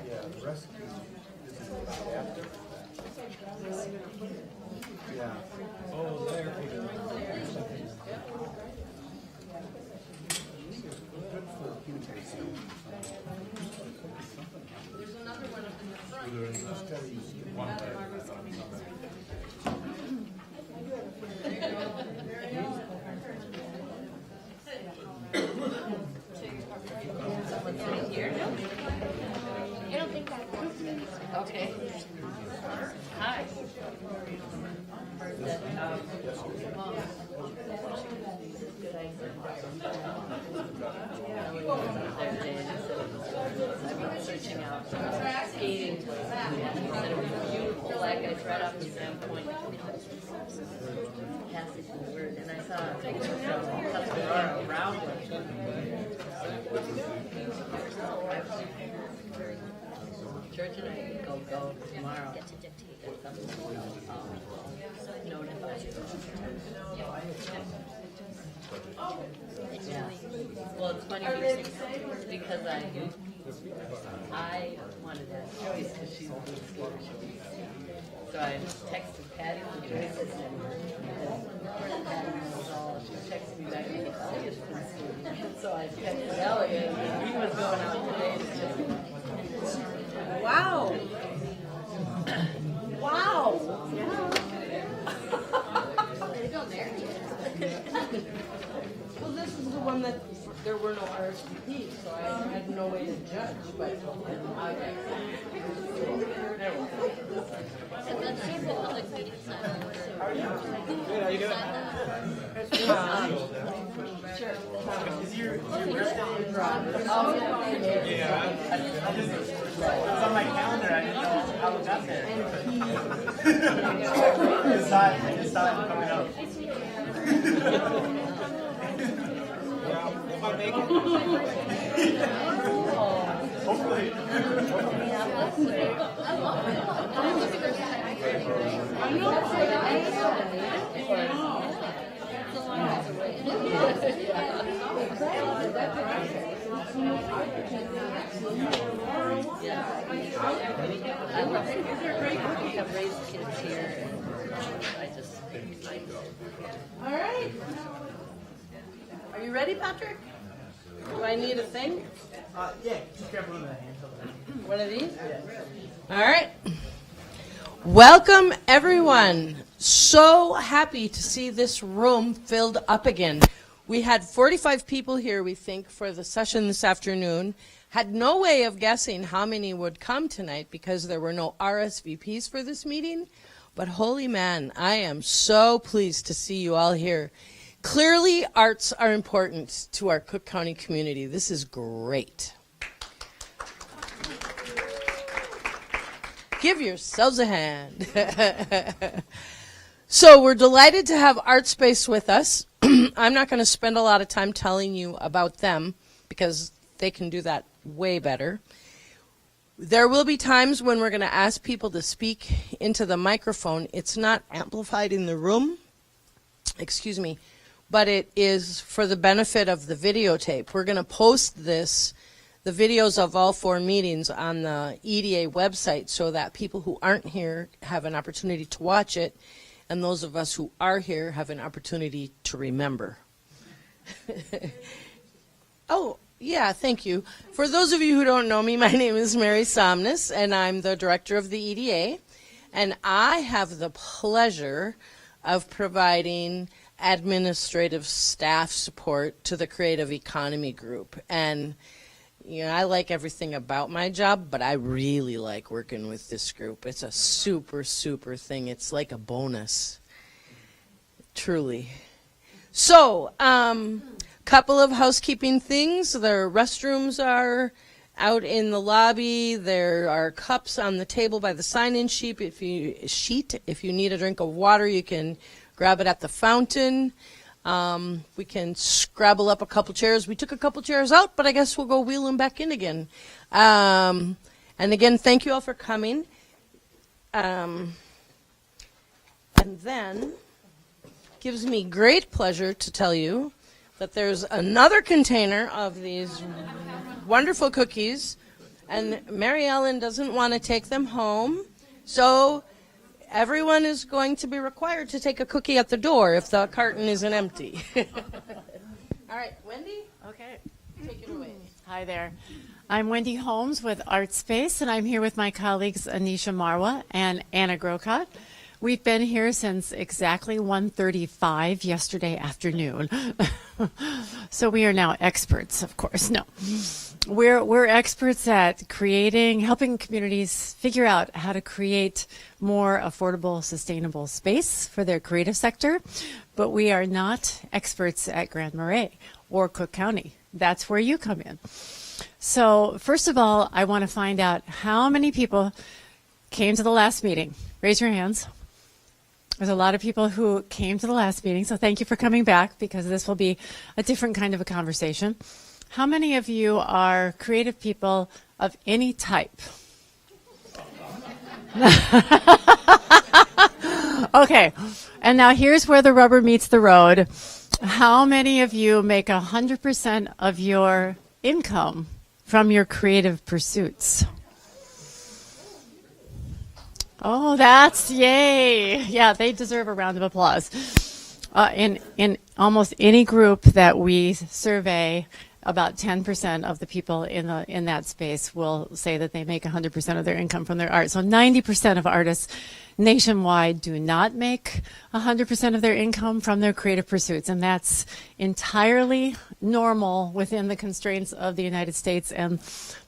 Yeah, the rest is after. Yeah. Oh, there. There's another one up in the front. Someone sitting here? I don't think that works. Okay. Hi. Heard that, I've been searching out skating places. Said it was beautiful, like I right off the standpoint. Passage the word, and I saw a picture from Tuscarora around Church and I go tomorrow. Get to dictate notify you. Yeah. Well, it's funny because I wanted to ask Joyce because she's a good skater. So I texted Patty and Joyce and she texted me back and Elliot's been skating. So I texted Elliot and he was going out today to just wow. Wow. Yeah. They don't there yet. Well, this is the one that there were no RSVPs, so I had no way to judge, but And then she's the public meeting sign. Good, how you doing? sure. Is your birthday? Yeah. It's on my calendar. I didn't know how it got there. I just saw it coming up. If I make it. Hopefully. We have raised kids here, and I just All right. Are you ready, Patrick? Do I need a thing? Yeah, just grab one of the handles. One of these? All right. Welcome, everyone. So happy to see this room filled up again. We had 45 people here, we think, for the session this afternoon. Had no way of guessing how many would come tonight because there were no RSVPs for this meeting. But holy man, I am so pleased to see you all here. Clearly, arts are important to our Cook County community. This is great. Give yourselves a hand. So we're delighted to have Artspace with us. I'm not going to spend a lot of time telling you about them because they can do that way better. There will be times when we're going to ask people to speak into the microphone. It's not amplified in the room, excuse me, but it is for the benefit of the videotape. We're going to post this, the videos of all 4 meetings on the EDA website so that people who aren't here have an opportunity to watch it, and those of us who are here have an opportunity to remember. Oh, yeah, thank you. For those of you who don't know me, my name is Mary Somnus, and I'm the director of the EDA, and I have the pleasure of providing administrative staff support to the Creative Economy Group. And you know, I like everything about my job, but I really like working with this group. It's a super, super thing. It's like a bonus, truly. So, couple of housekeeping things. The restrooms are out in the lobby. There are cups on the table by the sign-in sheet. If you need a drink of water, you can grab it at the fountain. We can scrabble up a couple chairs. We took a couple chairs out, but I guess we'll go wheel them back in again. And again, thank you all for coming. And then, gives me great pleasure to tell you that there's another container of these wonderful cookies, and Mary Ellen doesn't want to take them home, so everyone is going to be required to take a cookie at the door if the carton isn't empty. All right, Wendy, Okay. take it away. Hi there. I'm Wendy Holmes with Artspace, and I'm here with my colleagues Anisha Marwa and Anna Grocott. We've been here since exactly 1:35 yesterday afternoon. So we are now experts, of course. No. We're experts at helping communities figure out how to create more affordable, sustainable space for their creative sector, but we are not experts at Grand Marais or Cook County. That's where you come in. So first of all, I want to find out how many people came to the last meeting. Raise your hands. There's a lot of people who came to the last meeting, so thank you for coming back because this will be a different kind of a conversation. How many of you are creative people of any type? Okay, and now here's where the rubber meets the road. How many of you make 100% of your income from your creative pursuits? Oh, that's yay. Yeah, they deserve a round of applause. In almost any group that we survey, about 10% of the people in that space will say that they make 100% of their income from their art. So 90% of artists nationwide do not make 100% of their income from their creative pursuits, and that's entirely normal within the constraints of the United States and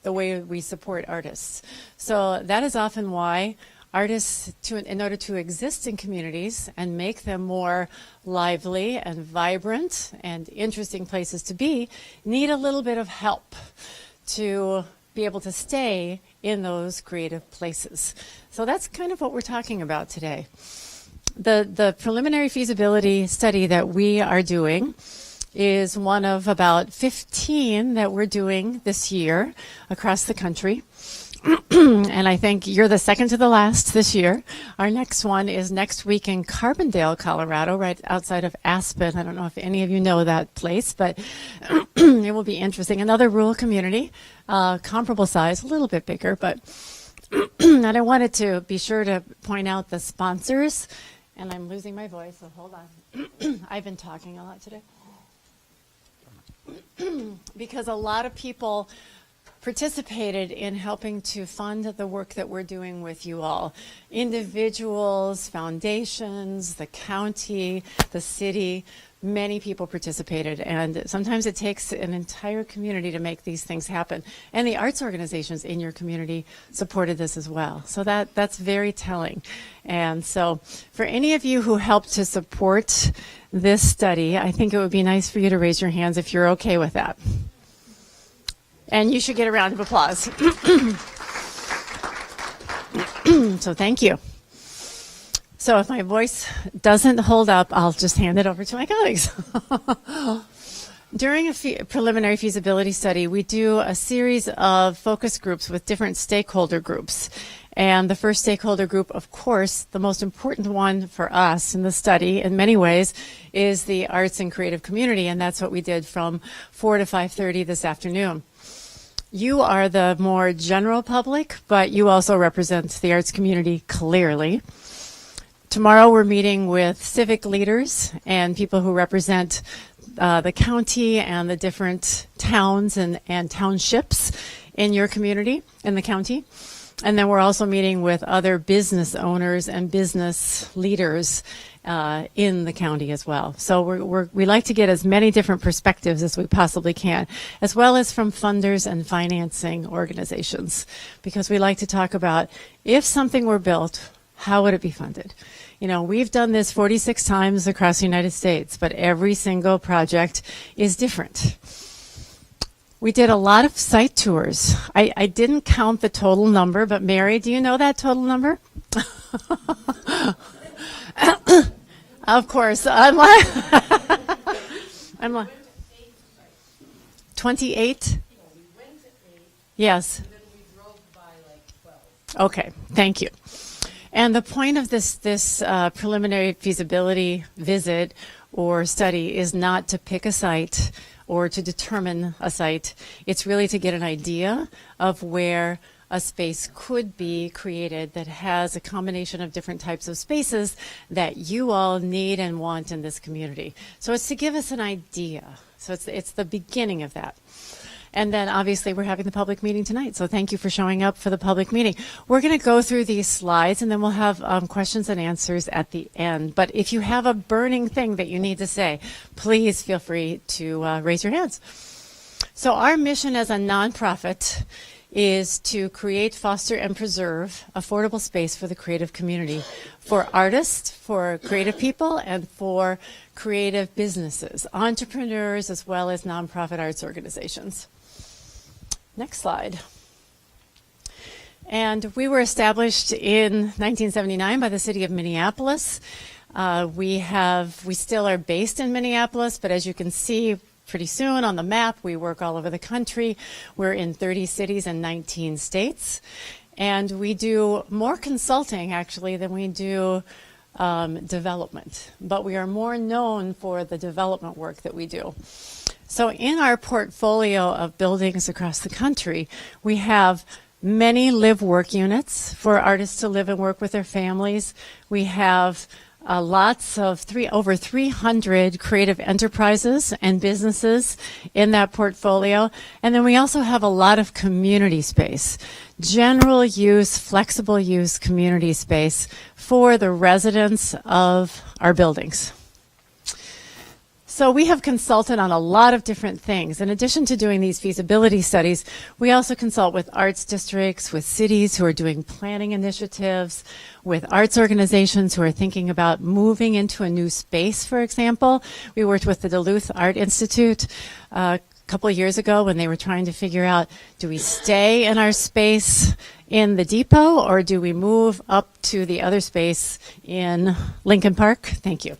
the way we support artists. So that is often why artists, in order to exist in communities and make them more lively and vibrant and interesting places to be, need a little bit of help to be able to stay in those creative places. So that's kind of what we're talking about today. The preliminary feasibility study that we are doing is one of about 15 that we're doing this year across the country. And I think you're the second to the last this year. Our next one is next week in Carbondale, Colorado, right outside of Aspen. I don't know if any of you know that place, but it will be interesting. Another rural community, comparable size, a little bit bigger, but and I wanted to be sure to point out the sponsors. And I'm losing my voice, so hold on. I've been talking a lot today. Because a lot of people participated in helping to fund the work that we're doing with you all. Individuals, foundations, the county, the city, many people participated. And sometimes it takes an entire community to make these things happen. And the arts organizations in your community supported this as well. So that's very telling. And so for any of you who helped to support this study, I think it would be nice for you to raise your hands if you're okay with that. And you should get a round of applause. So thank you. So if my voice doesn't hold up, I'll just hand it over to my colleagues. During a preliminary feasibility study, we do a series of focus groups with different stakeholder groups. And the first stakeholder group, of course, the most important one for us in the study in many ways, is the arts and creative community. And that's what we did from 4 to 5:30 this afternoon. You are the more general public, but you also represent the arts community clearly. Tomorrow we're meeting with civic leaders and people who represent the county and the different towns and townships in your community, in the county. And then we're also meeting with other business owners and business leaders in the county as well. So we like to get as many different perspectives as we possibly can, as well as from funders and financing organizations, because we like to talk about if something were built, how would it be funded? You know, we've done this 46 times across the United States, but every single project is different. We did a lot of site tours. I didn't count the total number, but Mary, do you know that total number? Of course. I'm like 28? Yes. Okay, thank you. And the point of this preliminary feasibility visit or study is not to pick a site or to determine a site. It's really to get an idea of where a space could be created that has a combination of different types of spaces that you all need and want in this community. So it's to give us an idea. So it's the beginning of that. And then obviously we're having the public meeting tonight. So thank you for showing up for the public meeting. We're going to go through these slides and then we'll have questions and answers at the end. But if you have a burning thing that you need to say, please feel free to raise your hands. So our mission as a nonprofit is to create, foster, and preserve affordable space for the creative community, for artists, for creative people, and for creative businesses, entrepreneurs, as well as nonprofit arts organizations. Next slide. And we were established in 1979 by the city of Minneapolis. We still are based in Minneapolis, but as you can see, pretty soon on the map, we work all over the country. We're in 30 cities and 19 states. And we do more consulting, actually, than we do development. But we are more known for the development work that we do. So in our portfolio of buildings across the country, we have many live-work units for artists to live and work with their families. We have lots of over 300 creative enterprises and businesses in that portfolio. And then we also have a lot of community space, general use, flexible use community space for the residents of our buildings. So we have consulted on a lot of different things. In addition to doing these feasibility studies, we also consult with arts districts, with cities who are doing planning initiatives, with arts organizations who are thinking about moving into a new space, for example. We worked with the Duluth Art Institute a couple of years ago when they were trying to figure out, do we stay in our space in the depot or do we move up to the other space in Lincoln Park? Thank you.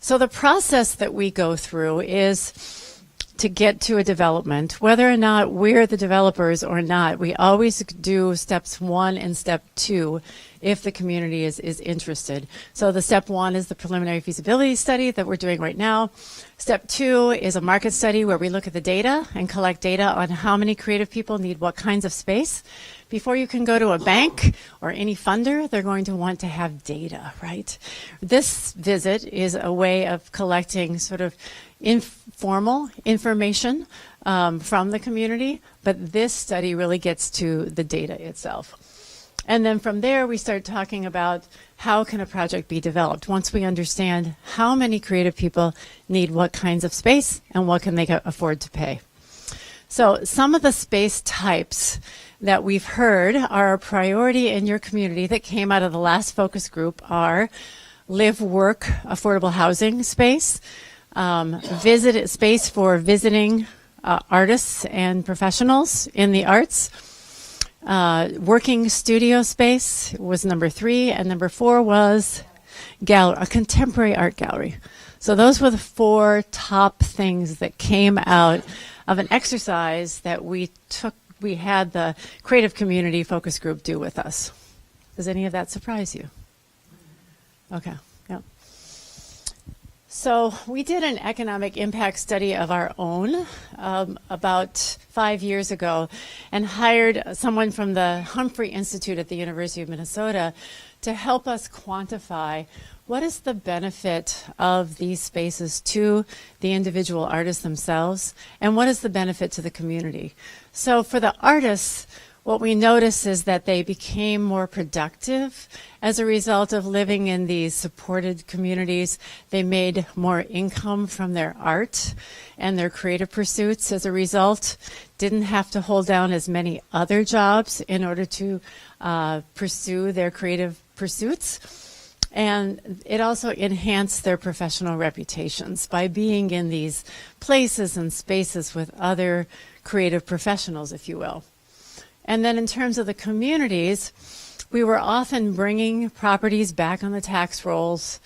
So the process that we go through is to get to a development. Whether or not we're the developers or not, we always do steps 1 and step 2 if the community is interested. So the step 1 is the preliminary feasibility study that we're doing right now. Step 2 is a market study where we look at the data and collect data on how many creative people need what kinds of space. Before you can go to a bank or any funder, they're going to want to have data, right? This visit is a way of collecting sort of informal information from the community, but this study really gets to the data itself. And then from there, we start talking about how can a project be developed once we understand how many creative people need what kinds of space and what can they afford to pay. So some of the space types that we've heard are a priority in your community that came out of the last focus group are live, work, affordable housing space, visit space for visiting artists and professionals in the arts, working studio space was number 3, and number 4 was a contemporary art gallery. So those were the 4 top things that came out of an exercise that we had the creative community focus group do with us. Does any of that surprise you? Okay, yeah. So we did an economic impact study of our own about 5 years ago and hired someone from the Humphrey Institute at the University of Minnesota to help us quantify what is the benefit of these spaces to the individual artists themselves, and what is the benefit to the community. So for the artists, what we notice is that they became more productive as a result of living in these supported communities. They made more income from their art and their creative pursuits as a result. Didn't have to hold down as many other jobs in order to pursue their creative pursuits. And it also enhanced their professional reputations by being in these places and spaces with other creative professionals, if you will. And then in terms of the communities, we were often bringing properties back on the tax rolls.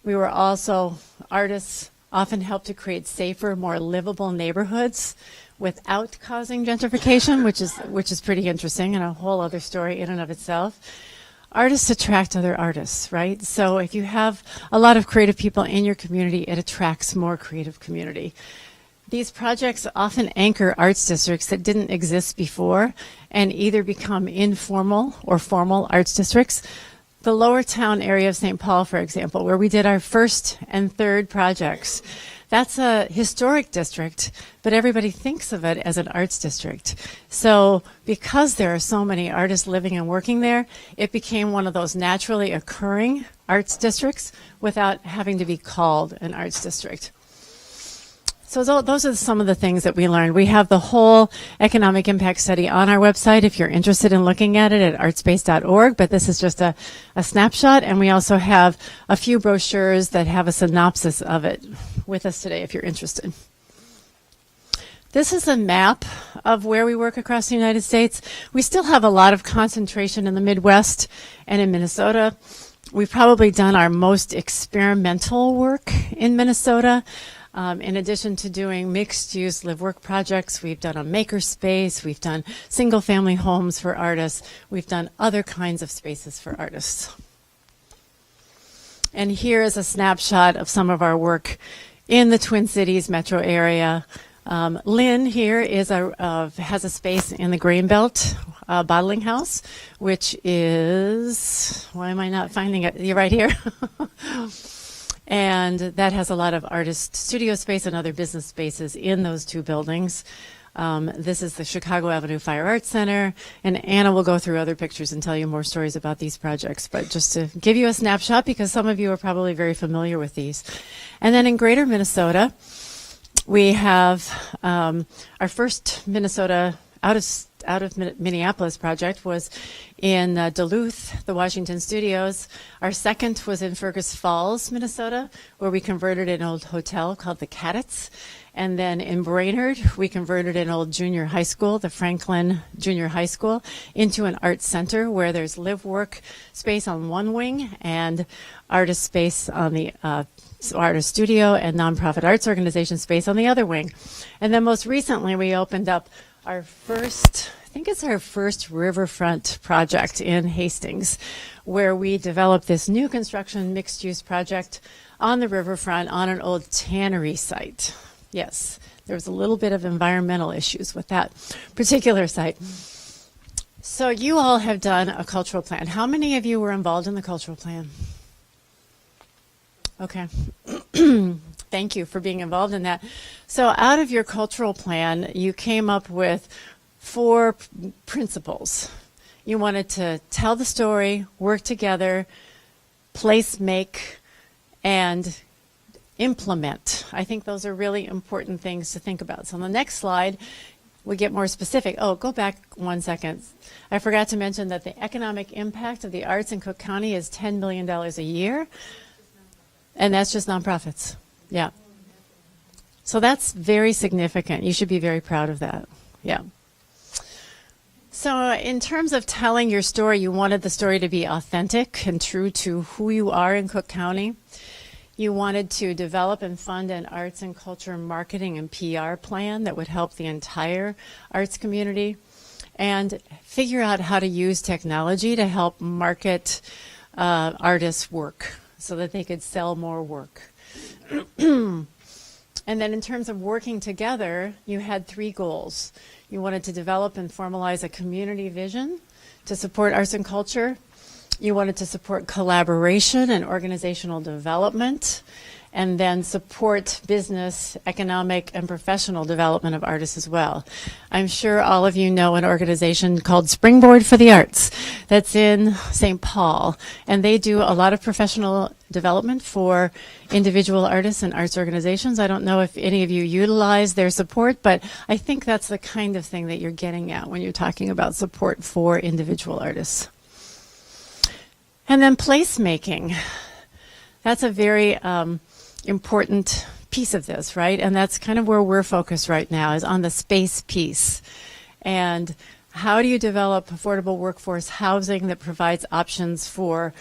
We were also, artists often helped to create safer, more livable neighborhoods without causing gentrification, which is pretty interesting and a whole other story in and of itself. artists attract other artists, right? So if you have a lot of creative people in your community, it attracts more creative community. These projects often anchor arts districts that didn't exist before and either become informal or formal arts districts. The Lower Town area of St. Paul, for example, where we did our first and third projects, that's a historic district, but everybody thinks of it as an arts district. So because there are so many artists living and working there, it became one of those naturally occurring arts districts without having to be called an arts district. So those are some of the things that we learned. We have the whole economic impact study on our website if you're interested in looking at it at artspace.org, but this is just a snapshot, and we also have a few brochures that have a synopsis of it with us today if you're interested. This is a map of where we work across the United States. We still have a lot of concentration in the Midwest and in Minnesota. We've probably done our most experimental work in Minnesota. In addition to doing mixed-use live-work projects, we've done a makerspace, we've done single-family homes for artists, we've done other kinds of spaces for artists. And here is a snapshot of some of our work in the Twin Cities metro area. Lynn here is has a space in the Grainbelt bottling house, which is, why am I not finding it? You're right here. And that has a lot of artist studio space and other business spaces in those two buildings. This is the Chicago Avenue Fire Arts Center, and Anna will go through other pictures and tell you more stories about these projects, but just to give you a snapshot, because some of you are probably very familiar with these. And then in Greater Minnesota, we have our first Minnesota out of Minneapolis project was in Duluth, the Washington Studios. Our second was in Fergus Falls, Minnesota, where we converted an old hotel called the Cadets. And then in Brainerd, we converted an old junior high school, the Franklin Junior High School, into an art center where there's live-work space on one wing and artist space on the artist studio and nonprofit arts organization space on the other wing. And then most recently, we opened up our first, I think it's our first riverfront project in Hastings, where we developed this new construction mixed-use project on the riverfront on an old tannery site. Yes, there was a little bit of environmental issues with that particular site. So you all have done a cultural plan. How many of you were involved in the cultural plan? Okay. Thank you for being involved in that. So out of your cultural plan, you came up with 4 principles. You wanted to tell the story, work together, place make, and implement. I think those are really important things to think about. So on the next slide, we get more specific. Oh, go back 1 second. I forgot to mention that the economic impact of the arts in Cook County is $10 million a year. And that's just nonprofits. Yeah. So that's very significant. You should be very proud of that. Yeah. So in terms of telling your story, you wanted the story to be authentic and true to who you are in Cook County. You wanted to develop and fund an arts and culture marketing and PR plan that would help the entire arts community, and figure out how to use technology to help market artists' work so that they could sell more work. And then in terms of working together, you had 3 goals. You wanted to develop and formalize a community vision to support arts and culture. You wanted to support collaboration and organizational development, and then support business, economic, and professional development of artists as well. I'm sure all of you know an organization called Springboard for the Arts that's in St. Paul, and they do a lot of professional development for individual artists and arts organizations. I don't know if any of you utilize their support, but I think that's the kind of thing that you're getting at when you're talking about support for individual artists. And then placemaking. That's a very important piece of this, right? And that's kind of where we're focused right now, is on the space piece. And how do you develop affordable workforce housing that provides options for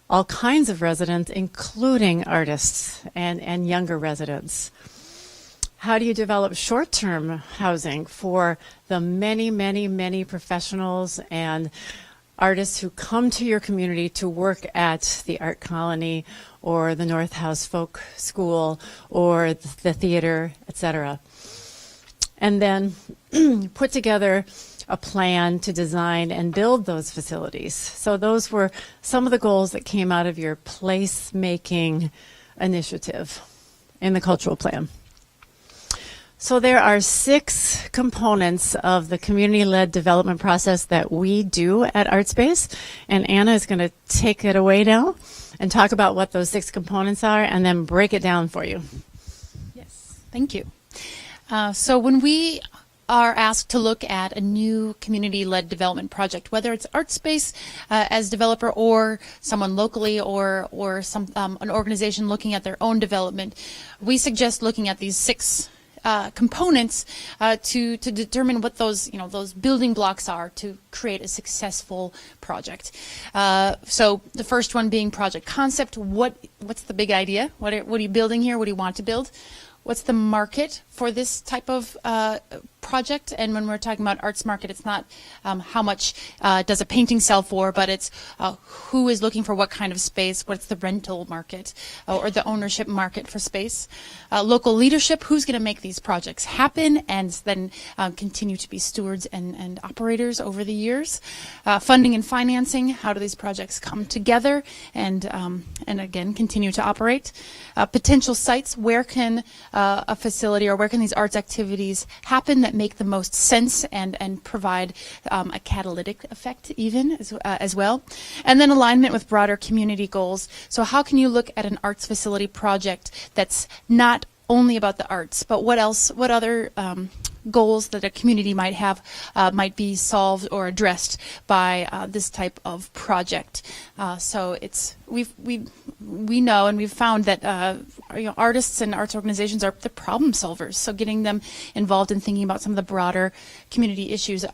all kinds of residents, including artists and younger residents? How do you develop short-term housing for the many, many, many professionals and artists who come to your community to work at the Art Colony or the North House Folk School or the theater, etc. And then put together a plan to design and build those facilities. So those were some of the goals that came out of your placemaking initiative in the cultural plan. So there are 6 components of the community-led development process that we do at Artspace, and Anna is going to take it away now and talk about what those 6 components are and then break it down for you. Yes, thank you. So when we are asked to look at a new community-led development project, whether it's Artspace as developer or someone locally or some an organization looking at their own development, we suggest looking at these 6 components to determine what those building blocks are to create a successful project. So the first one being project concept. What's the big idea? What are you building here? What do you want to build? What's the market for this type of project? And when we're talking about arts market, it's not how much does a painting sell for, but it's who is looking for what kind of space, what's the rental market or the ownership market for space. Local leadership, who's going to make these projects happen and then continue to be stewards and operators over the years. Funding and financing, how do these projects come together and again continue to operate. Potential sites, where can a facility or where can these arts activities happen that make the most sense and provide a catalytic effect even as well. And then alignment with broader community goals. So how can you look at an arts facility project that's not only about the arts, but what other goals that a community might have might be solved or addressed by this type of project. So we know and we've found that artists and arts organizations are the problem solvers. So getting them involved in thinking about some of the broader community issues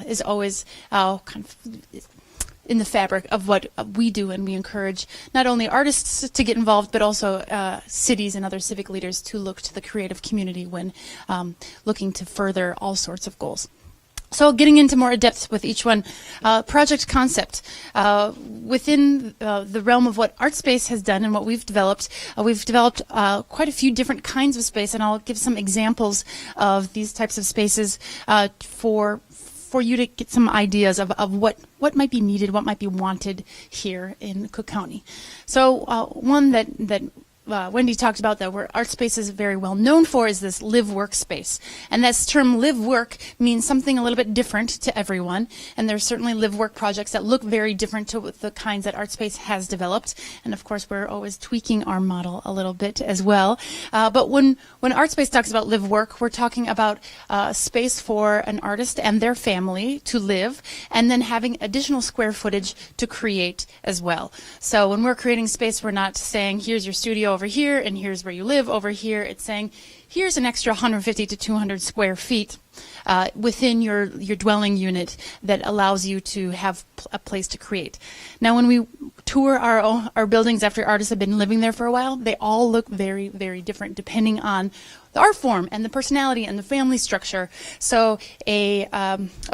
is always kind of in the fabric of what we do, and we encourage not only artists to get involved, but also cities and other civic leaders to look to the creative community when looking to further all sorts of goals. So getting into more depth with each one, project concept. Within the realm of what Artspace has done and what we've developed quite a few different kinds of space, and I'll give some examples of these types of spaces for you to get some ideas of what might be needed, what might be wanted here in Cook County. So one that Wendy talked about that where Artspace is very well known for is this live-work space. And this term live-work means something a little bit different to everyone. And there's certainly live-work projects that look very different to the kinds that Artspace has developed. And of course, we're always tweaking our model a little bit as well. But when Artspace talks about live-work, we're talking about space for an artist and their family to live, and then having additional square footage to create as well. So when we're creating space, we're not saying, here's your studio over here and here's where you live over here. It's saying here's an extra 150 to 200 square feet within your dwelling unit that allows you to have a place to create. Now when we tour our buildings after artists have been living there for a while, they all look very, very different depending on the art form and the personality and the family structure. So a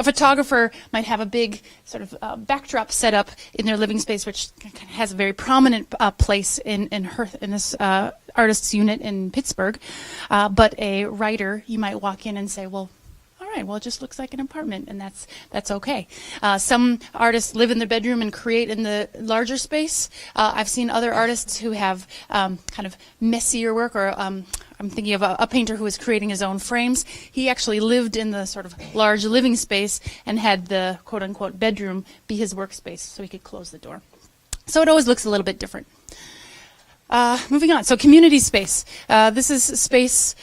photographer might have a big sort of backdrop set up in their living space, which has a very prominent place in this artist's unit in Pittsburgh. But a writer, you might walk in and say, well, all right, well, it just looks like an apartment, and that's okay. Some artists live in their bedroom and create in the larger space. I've seen other artists who have kind of messier work, or I'm thinking of a painter who was creating his own frames. He actually lived in the sort of large living space and had the quote-unquote bedroom be his workspace so he could close the door. So it always looks a little bit different. Moving on, so community space. This is space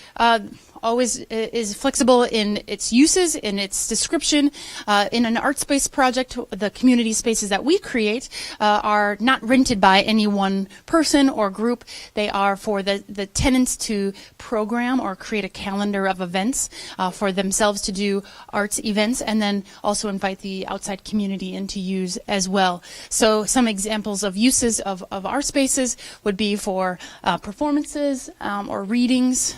always is flexible in its uses, in its description. In an Artspace project, the community spaces that we create are not rented by any one person or group. They are for the tenants to program or create a calendar of events for themselves to do arts events, and then also invite the outside community in to use as well. So some examples of uses of our spaces would be for performances or readings,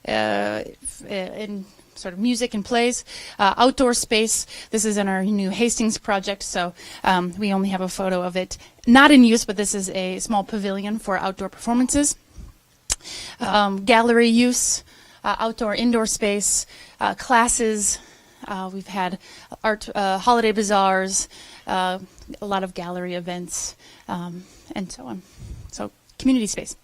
in sort of music and plays. Outdoor space, this is in our new Hastings project, so we only have a photo of it. Not in use, but this is a small pavilion for outdoor performances. Gallery use, outdoor-indoor space, classes. We've had art, holiday bazaars, a lot of gallery events, and so on. So community space.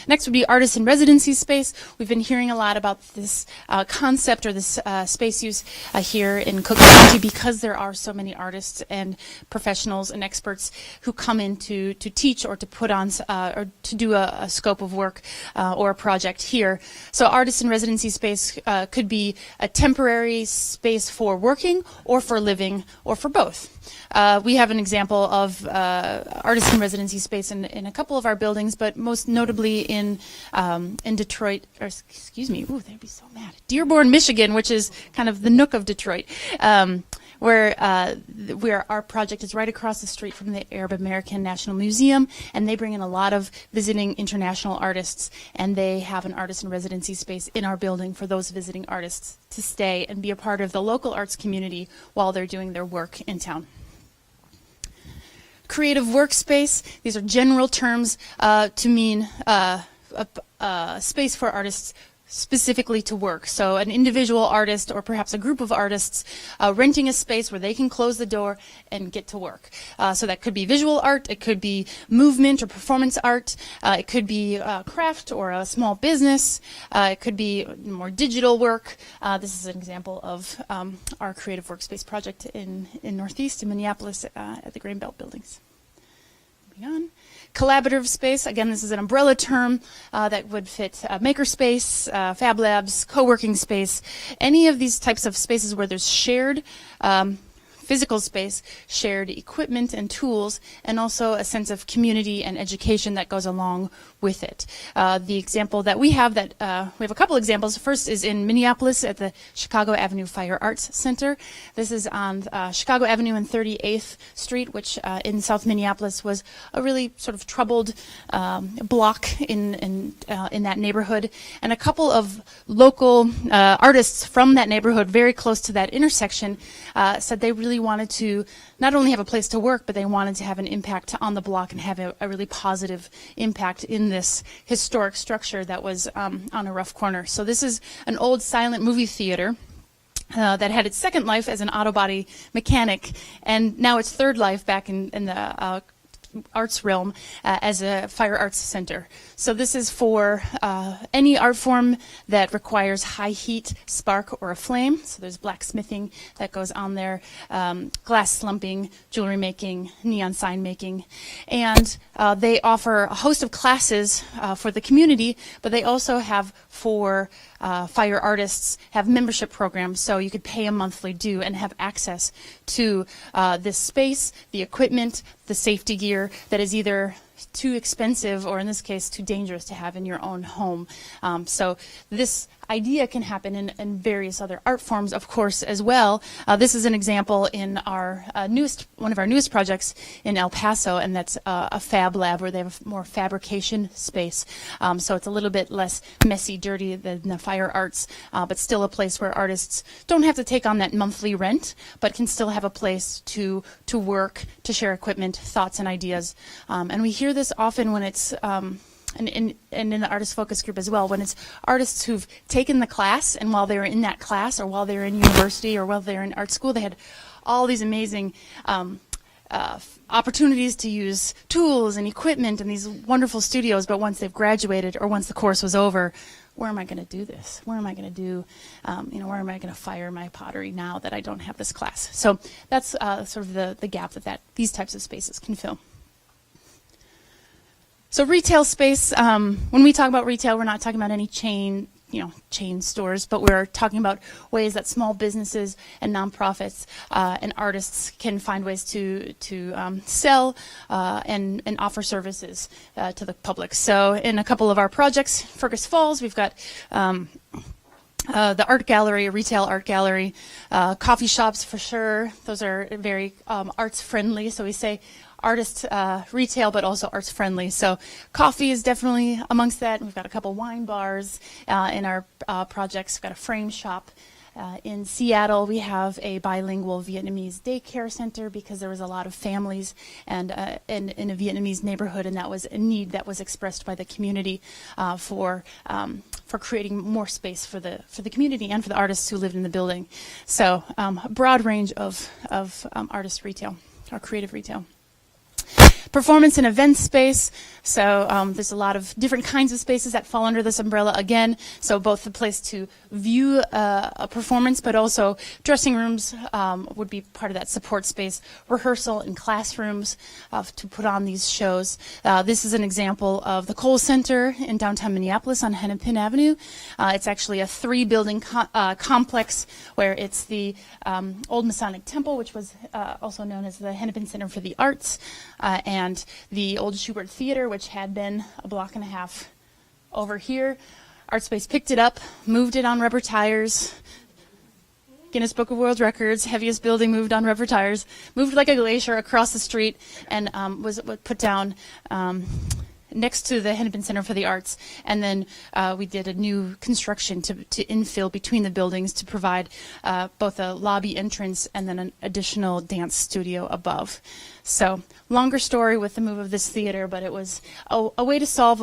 Next would be artist in residency space. We've been hearing a lot about this concept or this space use here in Cook County because there are so many artists and professionals and experts who come in to teach or to put on or to do a scope of work or a project here. So artist in residency space could be a temporary space for working or for living or for both. We have an example of artist in residency space in a couple of our buildings, but most notably in Detroit, or excuse me, ooh, they'd be so mad. Dearborn, Michigan, which is kind of the nook of Detroit, where our project is right across the street from the Arab American National Museum, and they bring in a lot of visiting international artists, and they have an artist in residency space in our building for those visiting artists to stay and be a part of the local arts community while they're doing their work in town. Creative workspace, these are general terms to mean a space for artists specifically to work. So an individual artist or perhaps a group of artists renting a space where they can close the door and get to work. So that could be visual art, it could be movement or performance art, it could be craft or a small business, it could be more digital work. This is an example of our creative workspace project in Northeast, in Minneapolis, at the Grain Belt buildings. Moving on. Collaborative space, again, this is an umbrella term that would fit makerspace, fab labs, co-working space, any of these types of spaces where there's shared physical space, shared equipment and tools, and also a sense of community and education that goes along with it. The example that we have we have a couple examples. The first is in Minneapolis at the Chicago Avenue Fire Arts Center. This is on Chicago Avenue and 38th Street, which in South Minneapolis was a really sort of troubled block in that neighborhood. And a couple of local artists from that neighborhood, very close to that intersection, said they really wanted to not only have a place to work, but they wanted to have an impact on the block and have a really positive impact in this historic structure that was on a rough corner. So this is an old silent movie theater that had its second life as an auto body mechanic, and now its third life back in the arts realm as a fire arts center. So this is for any art form that requires high heat, spark, or a flame. So there's blacksmithing that goes on there, glass slumping, jewelry making, neon sign making. And they offer a host of classes for the community, but they also have for fire artists have membership programs, so you could pay a monthly due and have access to this space, the equipment, the safety gear that is either too expensive or in this case too dangerous to have in your own home. So this idea can happen in various other art forms, of course, as well. This is an example in our one of our newest projects in El Paso, and that's a fab lab where they have more fabrication space. So it's a little bit less messy, dirty than the fire arts, but still a place where artists don't have to take on that monthly rent, but can still have a place to work, to share equipment, thoughts, and ideas. And we hear this often when it's and in the artist focus group as well, when it's artists who've taken the class, and while they were in that class or while they were in university or while they were in art school, they had all these amazing opportunities to use tools and equipment and these wonderful studios, but once they've graduated or once the course was over, where am I going to do this? Where am I going to do, where am I going to fire my pottery now that I don't have this class? So that's sort of the gap that these types of spaces can fill. So retail space, when we talk about retail, we're not talking about any chain stores, but we're talking about ways that small businesses and nonprofits and artists can find ways to sell and offer services to the public. So in a couple of our projects, Fergus Falls, we've got the art gallery, a retail art gallery, coffee shops for sure. Those are very arts friendly. So we say artist retail, but also arts friendly. So coffee is definitely amongst that. We've got a couple wine bars in our projects. We've got a frame shop In Seattle, we have a bilingual Vietnamese daycare center because there was a lot of families and in a Vietnamese neighborhood, and that was a need that was expressed by the community for creating more space for the community and for the artists who lived in the building. So a broad range of artist retail or creative retail. Performance and event space. So there's a lot of different kinds of spaces that fall under this umbrella again. So both the place to view a performance, but also dressing rooms would be part of that support space. Rehearsal and classrooms to put on these shows. This is an example of the Kohl Center in downtown Minneapolis on Hennepin Avenue. It's actually a 3-building complex where it's the Old Masonic Temple, which was also known as the Hennepin Center for the Arts, and the old Schubert Theater, which had been a block and a half over here. Artspace picked it up, moved it on rubber tires. Guinness Book of World Records, heaviest building moved on rubber tires, moved like a glacier across the street, and was put down next to the Hennepin Center for the Arts. And then we did a new construction to infill between the buildings to provide both a lobby entrance and then an additional dance studio above. So longer story with the move of this theater, but it was a way to solve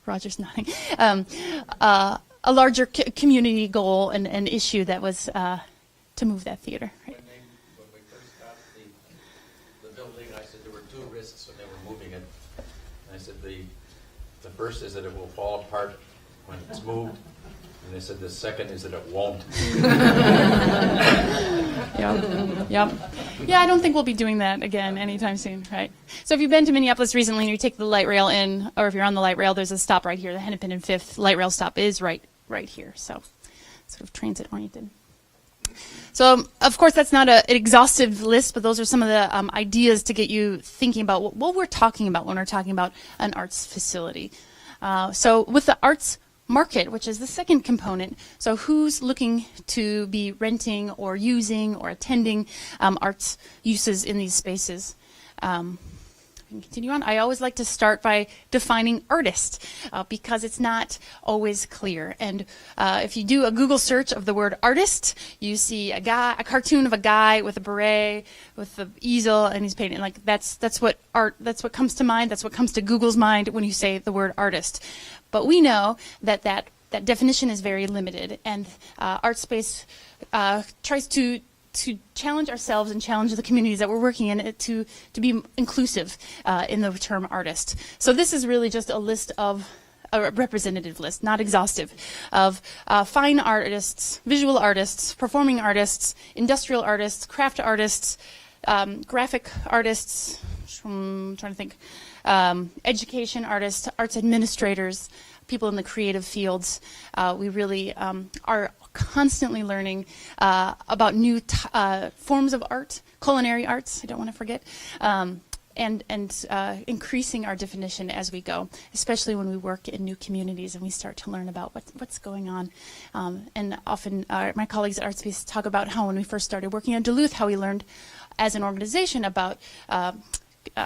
Roger's nodding, a larger community goal and issue that was to move that theater. Right? When we first got the building, I said there were 2 risks when they were moving it. And I said the first is that it will fall apart when it's moved. And they said the second is that it won't. Yep. Yeah, I don't think we'll be doing that again anytime soon, right? So if you've been to Minneapolis recently and you take the light rail in, or if you're on the light rail, there's a stop right here. The Hennepin and 5th light rail stop is right here. So sort of transit oriented. So, of course, that's not an exhaustive list, but those are some of the ideas to get you thinking about what we're talking about when we're talking about an arts facility. So with the arts market, which is the second component, so who's looking to be renting or using or attending arts uses in these spaces? Continue on. I always like to start by defining artist because it's not always clear. And if you do a Google search of the word artist, you see a cartoon of a guy with a beret, with the easel, and he's painting. Like that's what art. That's what comes to mind. That's what comes to Google's mind when you say the word artist. But we know that definition is very limited, and Artspace tries to challenge ourselves and challenge the communities that we're working in to be inclusive in the term artist. So this is really just a list of a representative list, not exhaustive, of fine artists, visual artists, performing artists, industrial artists, craft artists, graphic artists, I'm trying to think, education artists, arts administrators, people in the creative fields. We really are constantly learning about new forms of art, culinary arts, I don't want to forget, and increasing our definition as we go, especially when we work in new communities and we start to learn about what's going on. And often my colleagues at Artspace talk about how when we first started working in Duluth, how we learned as an organization about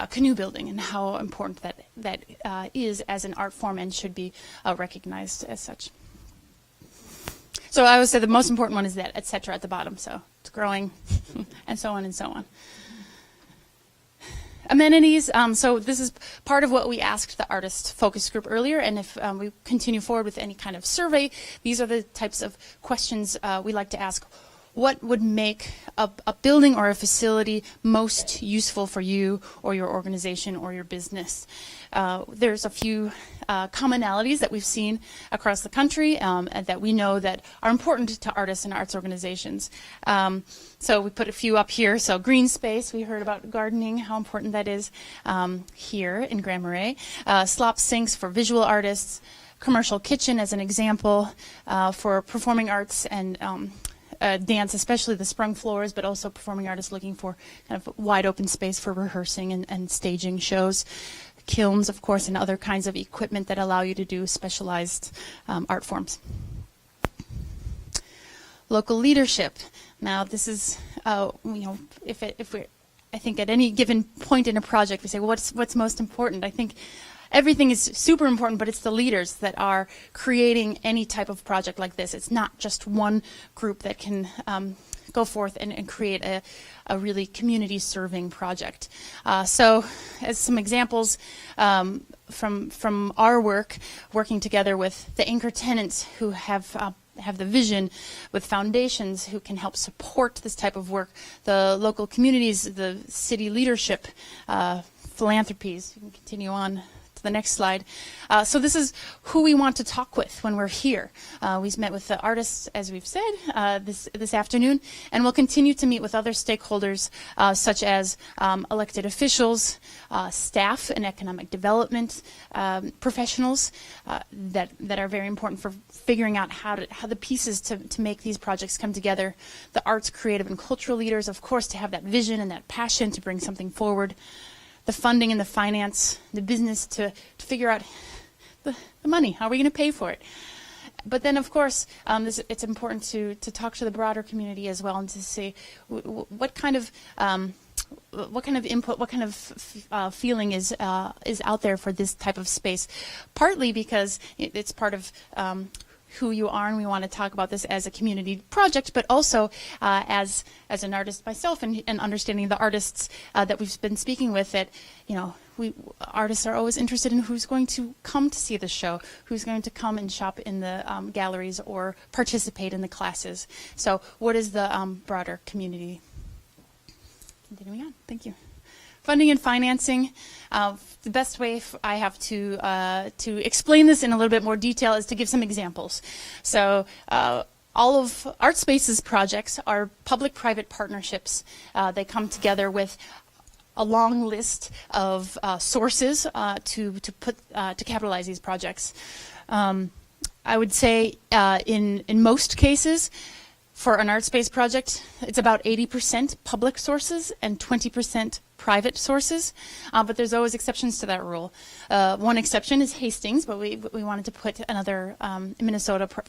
canoe building and how important that is as an art form and should be recognized as such. So I would say the most important one is that et cetera at the bottom. So it's growing and so on and so on. Amenities. So this is part of what we asked the artist focus group earlier. And if we continue forward with any kind of survey, these are the types of questions we like to ask. What would make a building or a facility most useful for you or your organization or your business? There's a few commonalities that we've seen across the country and that we know that are important to artists and arts organizations. So we put a few up here. So green space, we heard about gardening, how important that is here in Grand Marais. Slop sinks for visual artists, commercial kitchen as an example for performing arts and dance, especially the sprung floors, but also performing artists looking for kind of wide open space for rehearsing and staging shows. Kilns, of course, and other kinds of equipment that allow you to do specialized art forms. Local leadership. Now, this is, if we're, I think at any given point in a project, we say, well, what's most important? I think everything is super important, but it's the leaders that are creating any type of project like this. It's not just one group that can go forth and create a really community-serving project. So as some examples from our work, working together with the anchor tenants who have the vision, with foundations who can help support this type of work, the local communities, the city leadership, philanthropies. You can continue on to the next slide. So this is who we want to talk with when we're here. We've met with the artists, as we've said, this afternoon, and we'll continue to meet with other stakeholders, such as elected officials, staff and economic development professionals that are very important for figuring out how the pieces to make these projects come together. The arts, creative, and cultural leaders, of course, to have that vision and that passion to bring something forward. The funding and the finance, the business to figure out the money. How are we going to pay for it? But then, of course, it's important to talk to the broader community as well and to say what kind of input, what kind of feeling is out there for this type of space. Partly because it's part of who you are, and we want to talk about this as a community project, but also as an artist myself and understanding the artists that we've been speaking with, that artists are always interested in who's going to come to see the show, who's going to come and shop in the galleries or participate in the classes. So what is the broader community? Continuing on, thank you. Funding and financing. The best way I have to explain this in a little bit more detail is to give some examples. So all of Artspace's projects are public-private partnerships. They come together with a long list of sources to capitalize these projects. I would say in most cases, for an Artspace project, it's about 80% public sources and 20% private sources, but there's always exceptions to that rule. One exception is Hastings, but we wanted to put another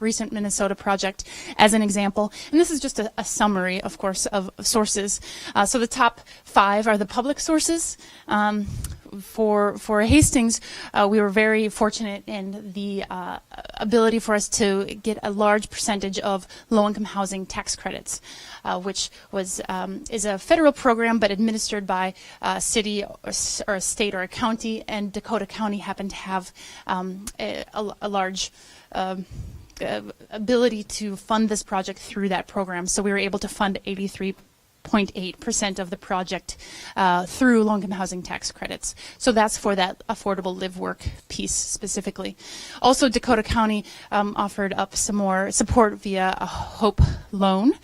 recent Minnesota project as an example. And this is just a summary, of course, of sources. So the top 5 are the public sources. For Hastings, we were very fortunate in the ability for us to get a large percentage of low-income housing tax credits, which is a federal program but administered by a city or a state or a county, and Dakota County happened to have a large ability to fund this project through that program. So we were able to fund 83.8% of the project through low-income housing tax credits. So that's for that affordable live-work piece specifically. Also, Dakota County offered up some more support via a HOPE loan.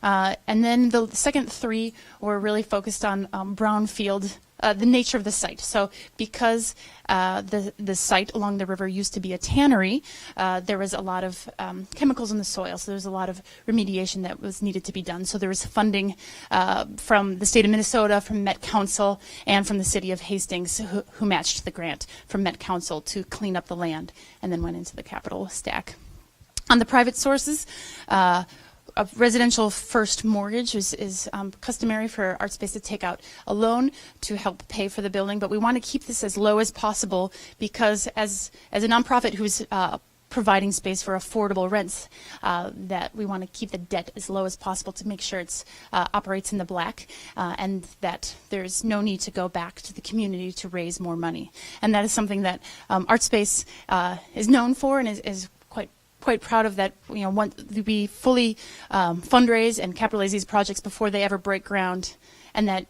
And then the second 3 were really focused on brownfield, the nature of the site. So because the site along the river used to be a tannery, there was a lot of chemicals in the soil, so there was a lot of remediation that was needed to be done. So there was funding from the state of Minnesota, from Met Council, and from the city of Hastings, who matched the grant from Met Council to clean up the land and then went into the capital stack. On the private sources, a residential first mortgage is customary for Artspace to take out a loan to help pay for the building, but we want to keep this as low as possible because as a nonprofit who's providing space for affordable rents, that we want to keep the debt as low as possible to make sure it operates in the black, and that there's no need to go back to the community to raise more money. And that is something that Artspace is known for and is quite proud of, that want we fully fundraise and capitalize these projects before they ever break ground, and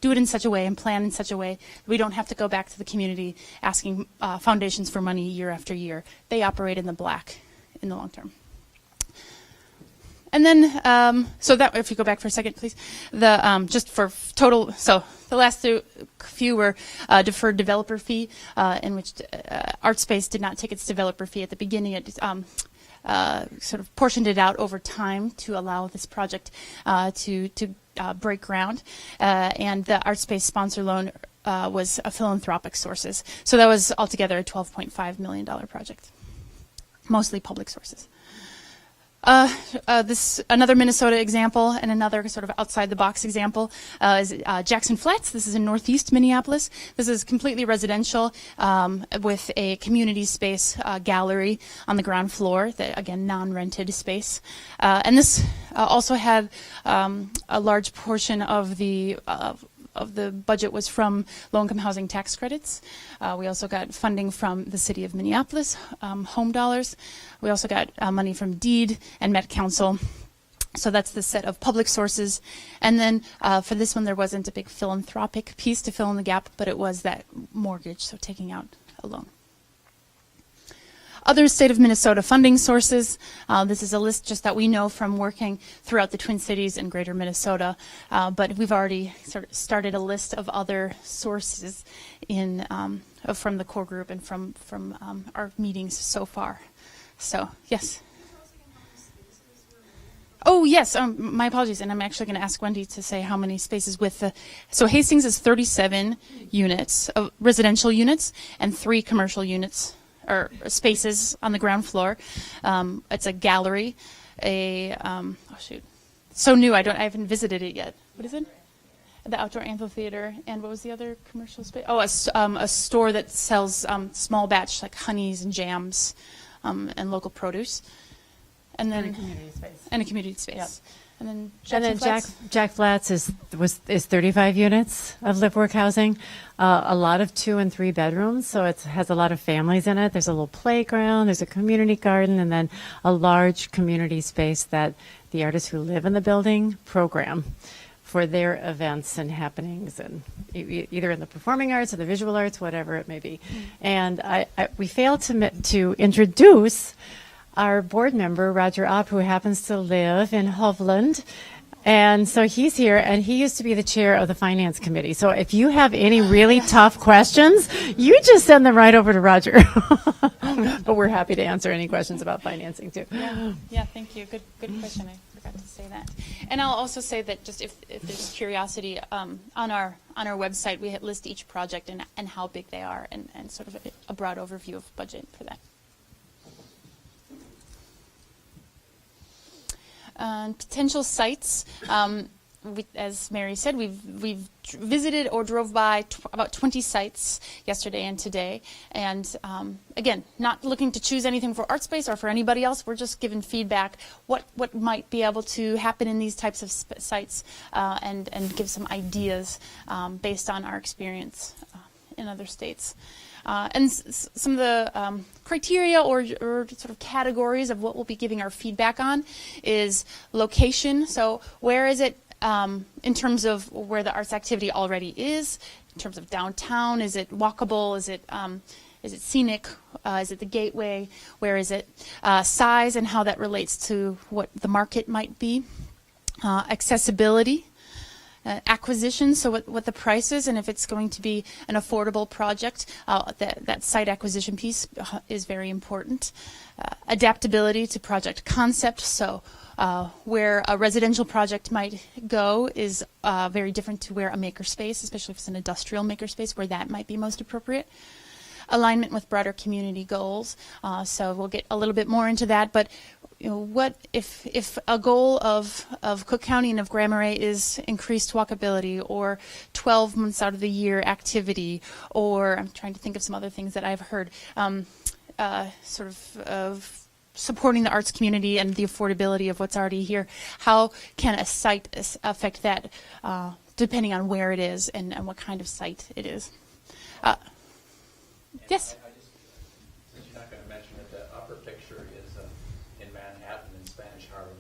do it in such a way and plan in such a way that we don't have to go back to the community asking foundations for money year after year. They operate in the black in the long term. And then, so that, if you go back for a second, please, just for total, so the last few were deferred developer fee, in which Artspace did not take its developer fee at the beginning. It sort of portioned it out over time to allow this project to break ground. And the Artspace sponsor loan was a philanthropic sources. So that was altogether a $12.5 million project, mostly public sources. This another Minnesota example and another sort of outside the box example is Jackson Flats. This is in northeast Minneapolis. This is completely residential with a community space gallery on the ground floor. That, again, non-rented space. And this also had a large portion of the budget was from low-income housing tax credits. We also got funding from the city of Minneapolis, home dollars. We also got money from DEED and Met Council. So that's the set of public sources. And then for this one, there wasn't a big philanthropic piece to fill in the gap, but it was that mortgage, so taking out a loan. Other state of Minnesota funding sources. This is a list just that we know from working throughout the Twin Cities and greater Minnesota, but we've already sort of started a list of other sources in from the core group and from our meetings so far. So, yes. Oh, yes, my apologies, and I'm actually going to ask Wendy to say how many spaces with the... So Hastings is 37 units, residential units, and 3 commercial units, or spaces on the ground floor. It's a gallery, oh shoot, so new, I haven't visited it yet. What is it? The outdoor amphitheater, and what was the other commercial space? Oh, a store that sells small batch, like honeys and jams, and local produce. And then a community space. Yep. And then Jack Flats is 35 units of live work housing, a lot of 2 and 3 bedrooms, so it has a lot of families in it. There's a little playground, there's a community garden, and then a large community space that the artists who live in the building program for their events and happenings, and either in the performing arts or the visual arts, whatever it may be. And we failed to introduce our board member, Roger Opp, who happens to live in Hovland. And so he's here, and he used to be the chair of the finance committee. So if you have any really tough questions, you just send them right over to Roger. But we're happy to answer any questions about financing, too. Yeah, thank you. Good question. I forgot to say that. And I'll also say that just if there's curiosity, on our website, we list each project and how big they are and sort of a broad overview of budget for that. Potential sites, as Mary said, we've visited or drove by about 20 sites yesterday and today, and again, not looking to choose anything for Artspace or for anybody else. We're just giving feedback what might be able to happen in these types of sites, and give some ideas based on our experience in other states. And some of the criteria or sort of categories of what we'll be giving our feedback on is location. So where is it in terms of where the arts activity already is? In terms of downtown, is it walkable? Is it scenic? Is it the gateway? Where is it? Size and how that relates to what the market might be. Accessibility. Acquisition, so what the price is, and if it's going to be an affordable project, that site acquisition piece is very important. Adaptability to project concept, so where a residential project might go is very different to where a makerspace, especially if it's an industrial makerspace, where that might be most appropriate. Alignment with broader community goals, so we'll get a little bit more into that, but what if a goal of Cook County and of Grand Marais is increased walkability, or 12 months out of the year activity, or I'm trying to think of some other things that I've heard, sort of supporting the arts community and the affordability of what's already here. How can a site affect that, depending on where it is and what kind of site it is? Yes? Since you're not going to mention it, the upper picture is in Manhattan in Spanish Harlem.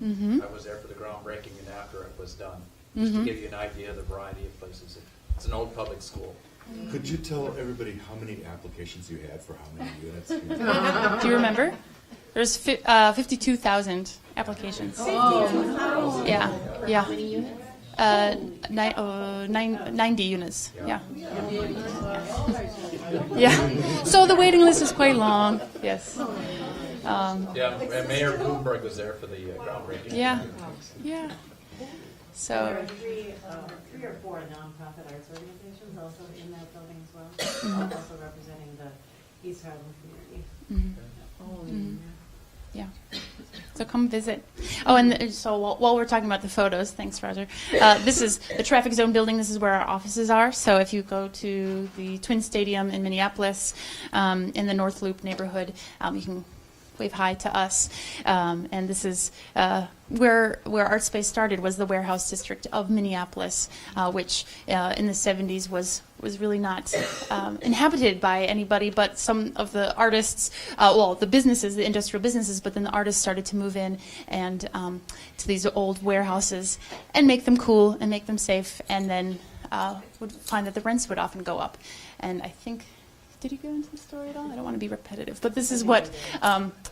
Mm-hmm. I was there for the groundbreaking and after it was done, just to give you an idea of the variety of places. It's an old public school. Could you tell everybody how many applications you had for how many units? Do you remember? There's 52,000 applications. Oh. Yeah. Yeah. 90 units. Yeah. Yeah. So the waiting list is quite long. Yes. Yeah, and Mayor Bloomberg was there for the groundbreaking. Yeah. Yeah. So. There are three or four nonprofit arts organizations also in that building as well, also representing the East Harlem community. Mm-hmm. Yeah. So come visit. Oh, and so while we're talking about the photos, thanks, Roger. This is the traffic zone building. This is where our offices are. So if you go to the Twin Stadium in Minneapolis, in the North Loop neighborhood, you can wave hi to us. And this is where Artspace started, was the warehouse district of Minneapolis, which in the 70s was really not inhabited by anybody but some of the artists, well, the businesses, the industrial businesses, but then the artists started to move in and to these old warehouses and make them cool and make them safe, and then would find that the rents would often go up. And I think, did you go into the story at all? I don't want to be repetitive, but this is what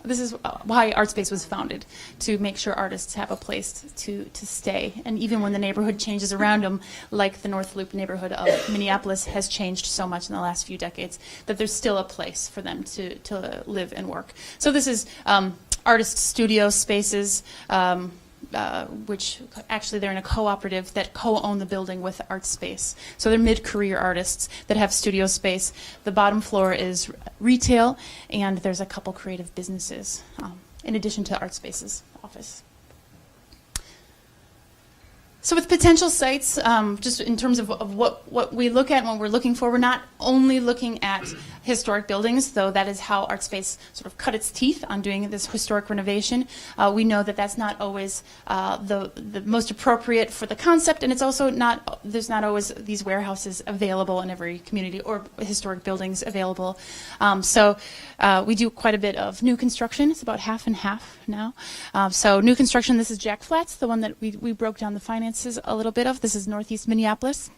this is why Artspace was founded, to make sure artists have a place to stay. And even when the neighborhood changes around them, like the North Loop neighborhood of Minneapolis has changed so much in the last few decades, that there's still a place for them to live and work. So this is artist studio spaces, which actually they're in a cooperative that co-own the building with Artspace. So they're mid-career artists that have studio space. The bottom floor is retail, and there's a couple creative businesses in addition to Artspace's office. So with potential sites, just in terms of what we look at and what we're looking for, we're not only looking at historic buildings, though that is how Artspace sort of cut its teeth on doing this historic renovation. We know that that's not always the most appropriate for the concept, and it's also not, there's not always these warehouses available in every community or historic buildings available. So we do quite a bit of new construction. It's about half and half now. So new construction, this is Jack Flats, the one that we broke down the finances a little bit of. This is Northeast Minneapolis.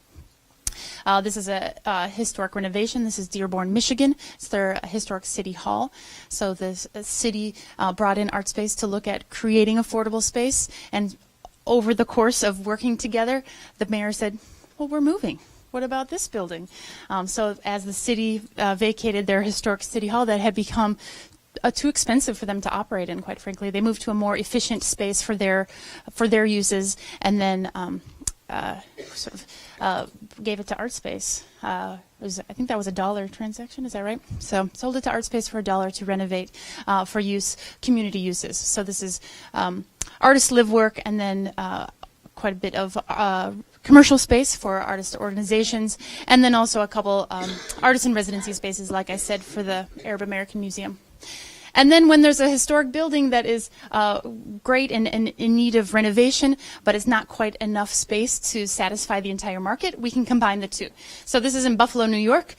This is a historic renovation. This is Dearborn, Michigan. It's their historic city hall. So the city brought in Artspace to look at creating affordable space. And over the course of working together, the mayor said, well, we're moving. What about this building? So as the city vacated their historic city hall that had become too expensive for them to operate in, quite frankly, they moved to a more efficient space for their uses, and then sort of gave it to Artspace. I think that was a $1 transaction, is that right? So sold it to Artspace for $1 to renovate for use, community uses. So this is artist live work, and then quite a bit of commercial space for artist organizations, and then also a couple artisan residency spaces, like I said, for the Arab American Museum. And then when there's a historic building that is great and in need of renovation, but it's not quite enough space to satisfy the entire market, we can combine the two. So this is in Buffalo, New York,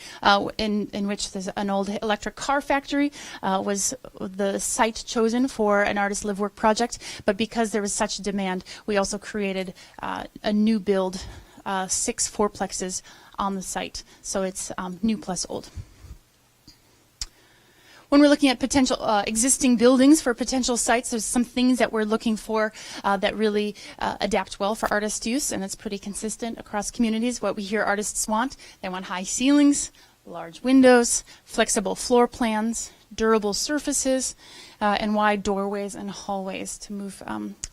in which there's an old electric car factory, was the site chosen for an artist live work project. But because there was such demand, we also created a new build, 6 fourplexes on the site. So it's new plus old. When we're looking at potential existing buildings for potential sites, there's some things that we're looking for that really adapt well for artist use, and it's pretty consistent across communities. What we hear artists want: they want high ceilings, large windows, flexible floor plans, durable surfaces, and wide doorways and hallways to move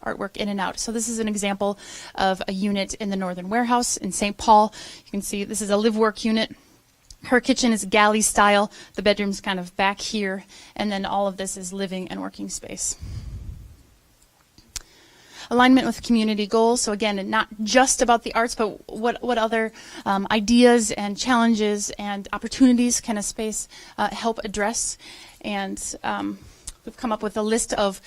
artwork in and out. So this is an example of a unit in the Northern Warehouse in St. Paul. You can see this is a live work unit. Her kitchen is galley style, the bedroom's kind of back here, and then all of this is living and working space. Alignment with community goals. So again, not just about the arts, but what other ideas and challenges and opportunities can a space help address? And we've come up with a list of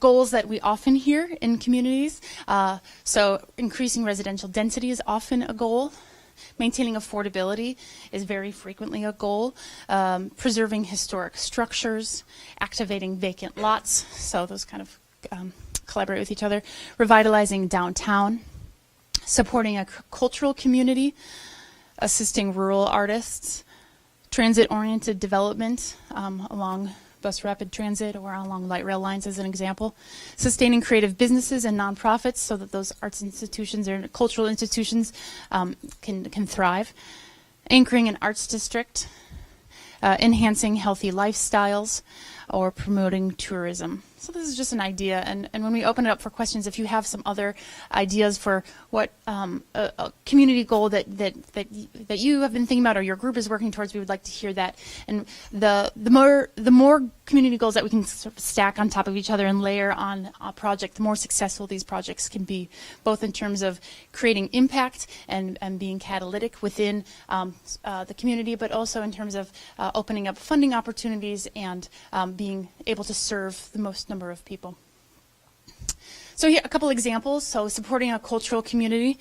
goals that we often hear in communities. So increasing residential density is often a goal. Maintaining affordability is very frequently a goal. Preserving historic structures, activating vacant lots, so those kind of collaborate with each other. Revitalizing downtown, supporting a cultural community, assisting rural artists, transit-oriented development along bus rapid transit or along light rail lines as an example. Sustaining creative businesses and nonprofits so that those arts institutions or cultural institutions can thrive. Anchoring an arts district. Enhancing healthy lifestyles. or promoting tourism. So this is just an idea, and when we open it up for questions, if you have some other ideas for what a community goal that you have been thinking about or your group is working towards, we would like to hear that. And the more community goals that we can sort of stack on top of each other and layer on a project, the more successful these projects can be, both in terms of creating impact and being catalytic within the community, but also in terms of opening up funding opportunities and being able to serve the most number of people. So here, a couple examples. So supporting a cultural community.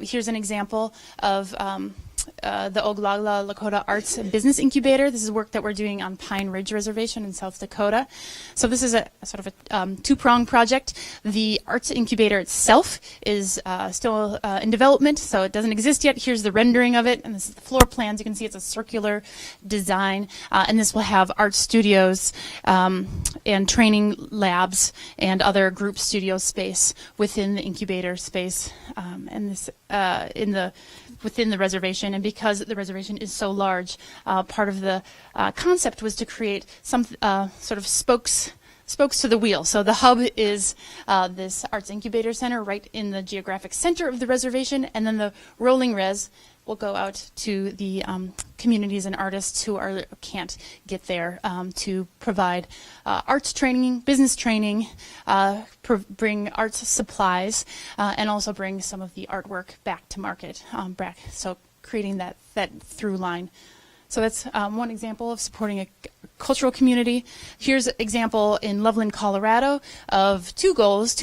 Here's an example of the Oglala Lakota Arts Business Incubator. This is work that we're doing on Pine Ridge Reservation in South Dakota. So this is a sort of a two-pronged project. The Arts Incubator itself is still in development, so it doesn't exist yet. Here's the rendering of it, and this is the floor plans. You can see it's a circular design, and this will have art studios and training labs and other group studio space within the incubator space, and this within the reservation. And because the reservation is so large, part of the concept was to create some sort of spokes to the wheel. So the hub is this Arts Incubator Center right in the geographic center of the reservation, and then the rolling res will go out to the communities and artists who can't get there to provide arts training, business training, bring arts supplies, and also bring some of the artwork back to market. So creating that through line. So that's one example of supporting a cultural community. Here's an example in Loveland, Colorado, of two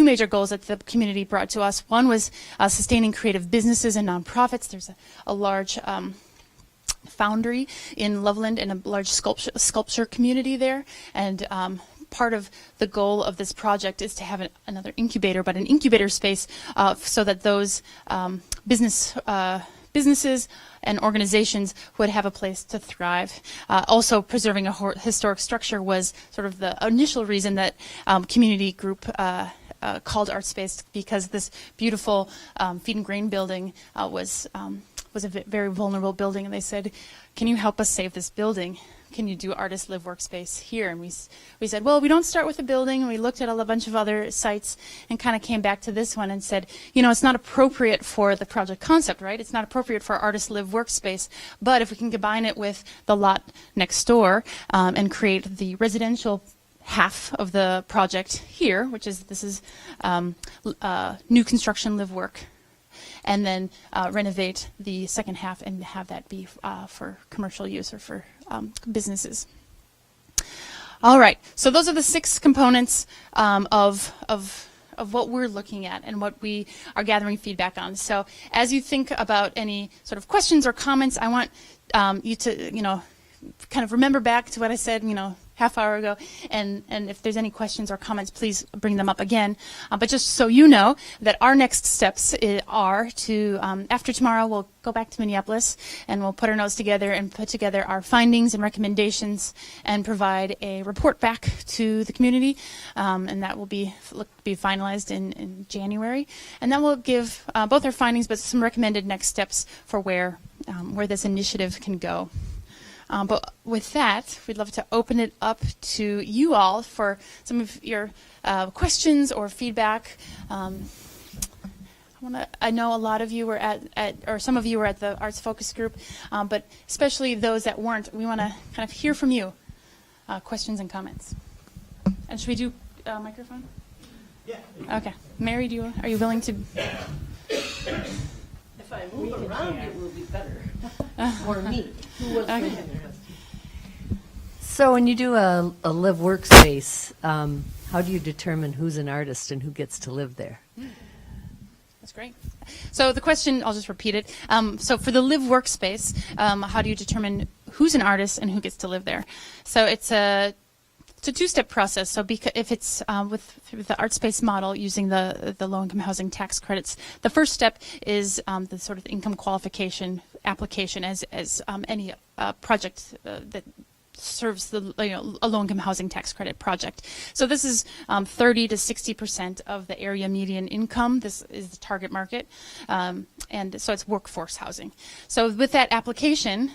major goals that the community brought to us. One was sustaining creative businesses and nonprofits. There's a large foundry in Loveland and a large sculpture community there. And part of the goal of this project is to have another incubator, but an incubator space so that those businesses and organizations would have a place to thrive. Also, preserving a historic structure was sort of the initial reason that community group called Artspace, because this beautiful feed and grain building was a very vulnerable building, and they said, "Can you help us save this building? Can you do artist live workspace here?" And we said, well, we don't start with a building. And we looked at a bunch of other sites and kind of came back to this one and said, it's not appropriate for the project concept, right? It's not appropriate for artist live workspace. But if we can combine it with the lot next door and create the residential half of the project here, this is new construction live work, and then renovate the second half and have that be for commercial use or for businesses. All right, so those are the 6 components of what we're looking at and what we are gathering feedback on. So as you think about any sort of questions or comments, I want you to, kind of remember back to what I said, half hour ago, and if there's any questions or comments, please bring them up again. But just so you know that our next steps are to, after tomorrow, we'll go back to Minneapolis and we'll put our notes together and put together our findings and recommendations and provide a report back to the community, and that will be finalized in January. And then we'll give both our findings but some recommended next steps for where this initiative can go. But with that, we'd love to open it up to you all for some of your questions or feedback. I know a lot of you were or some of you were at the Arts Focus Group, but especially those that weren't, we want to kind of hear from you, questions and comments. And should we do microphone? Yeah. Okay. Mary, are you willing to? If I move around, it will be better for me. Okay. So when you do a live workspace, how do you determine who's an artist and who gets to live there? That's great. So the question, I'll just repeat it. So for the live workspace, how do you determine who's an artist and who gets to live there? So it's a two-step process. So if it's with the Artspace model using the low-income housing tax credits, the first step is the sort of income qualification application as any project that serves a low-income housing tax credit project. So this is 30 to 60% of the area median income. This is the target market, and so it's workforce housing. So with that application,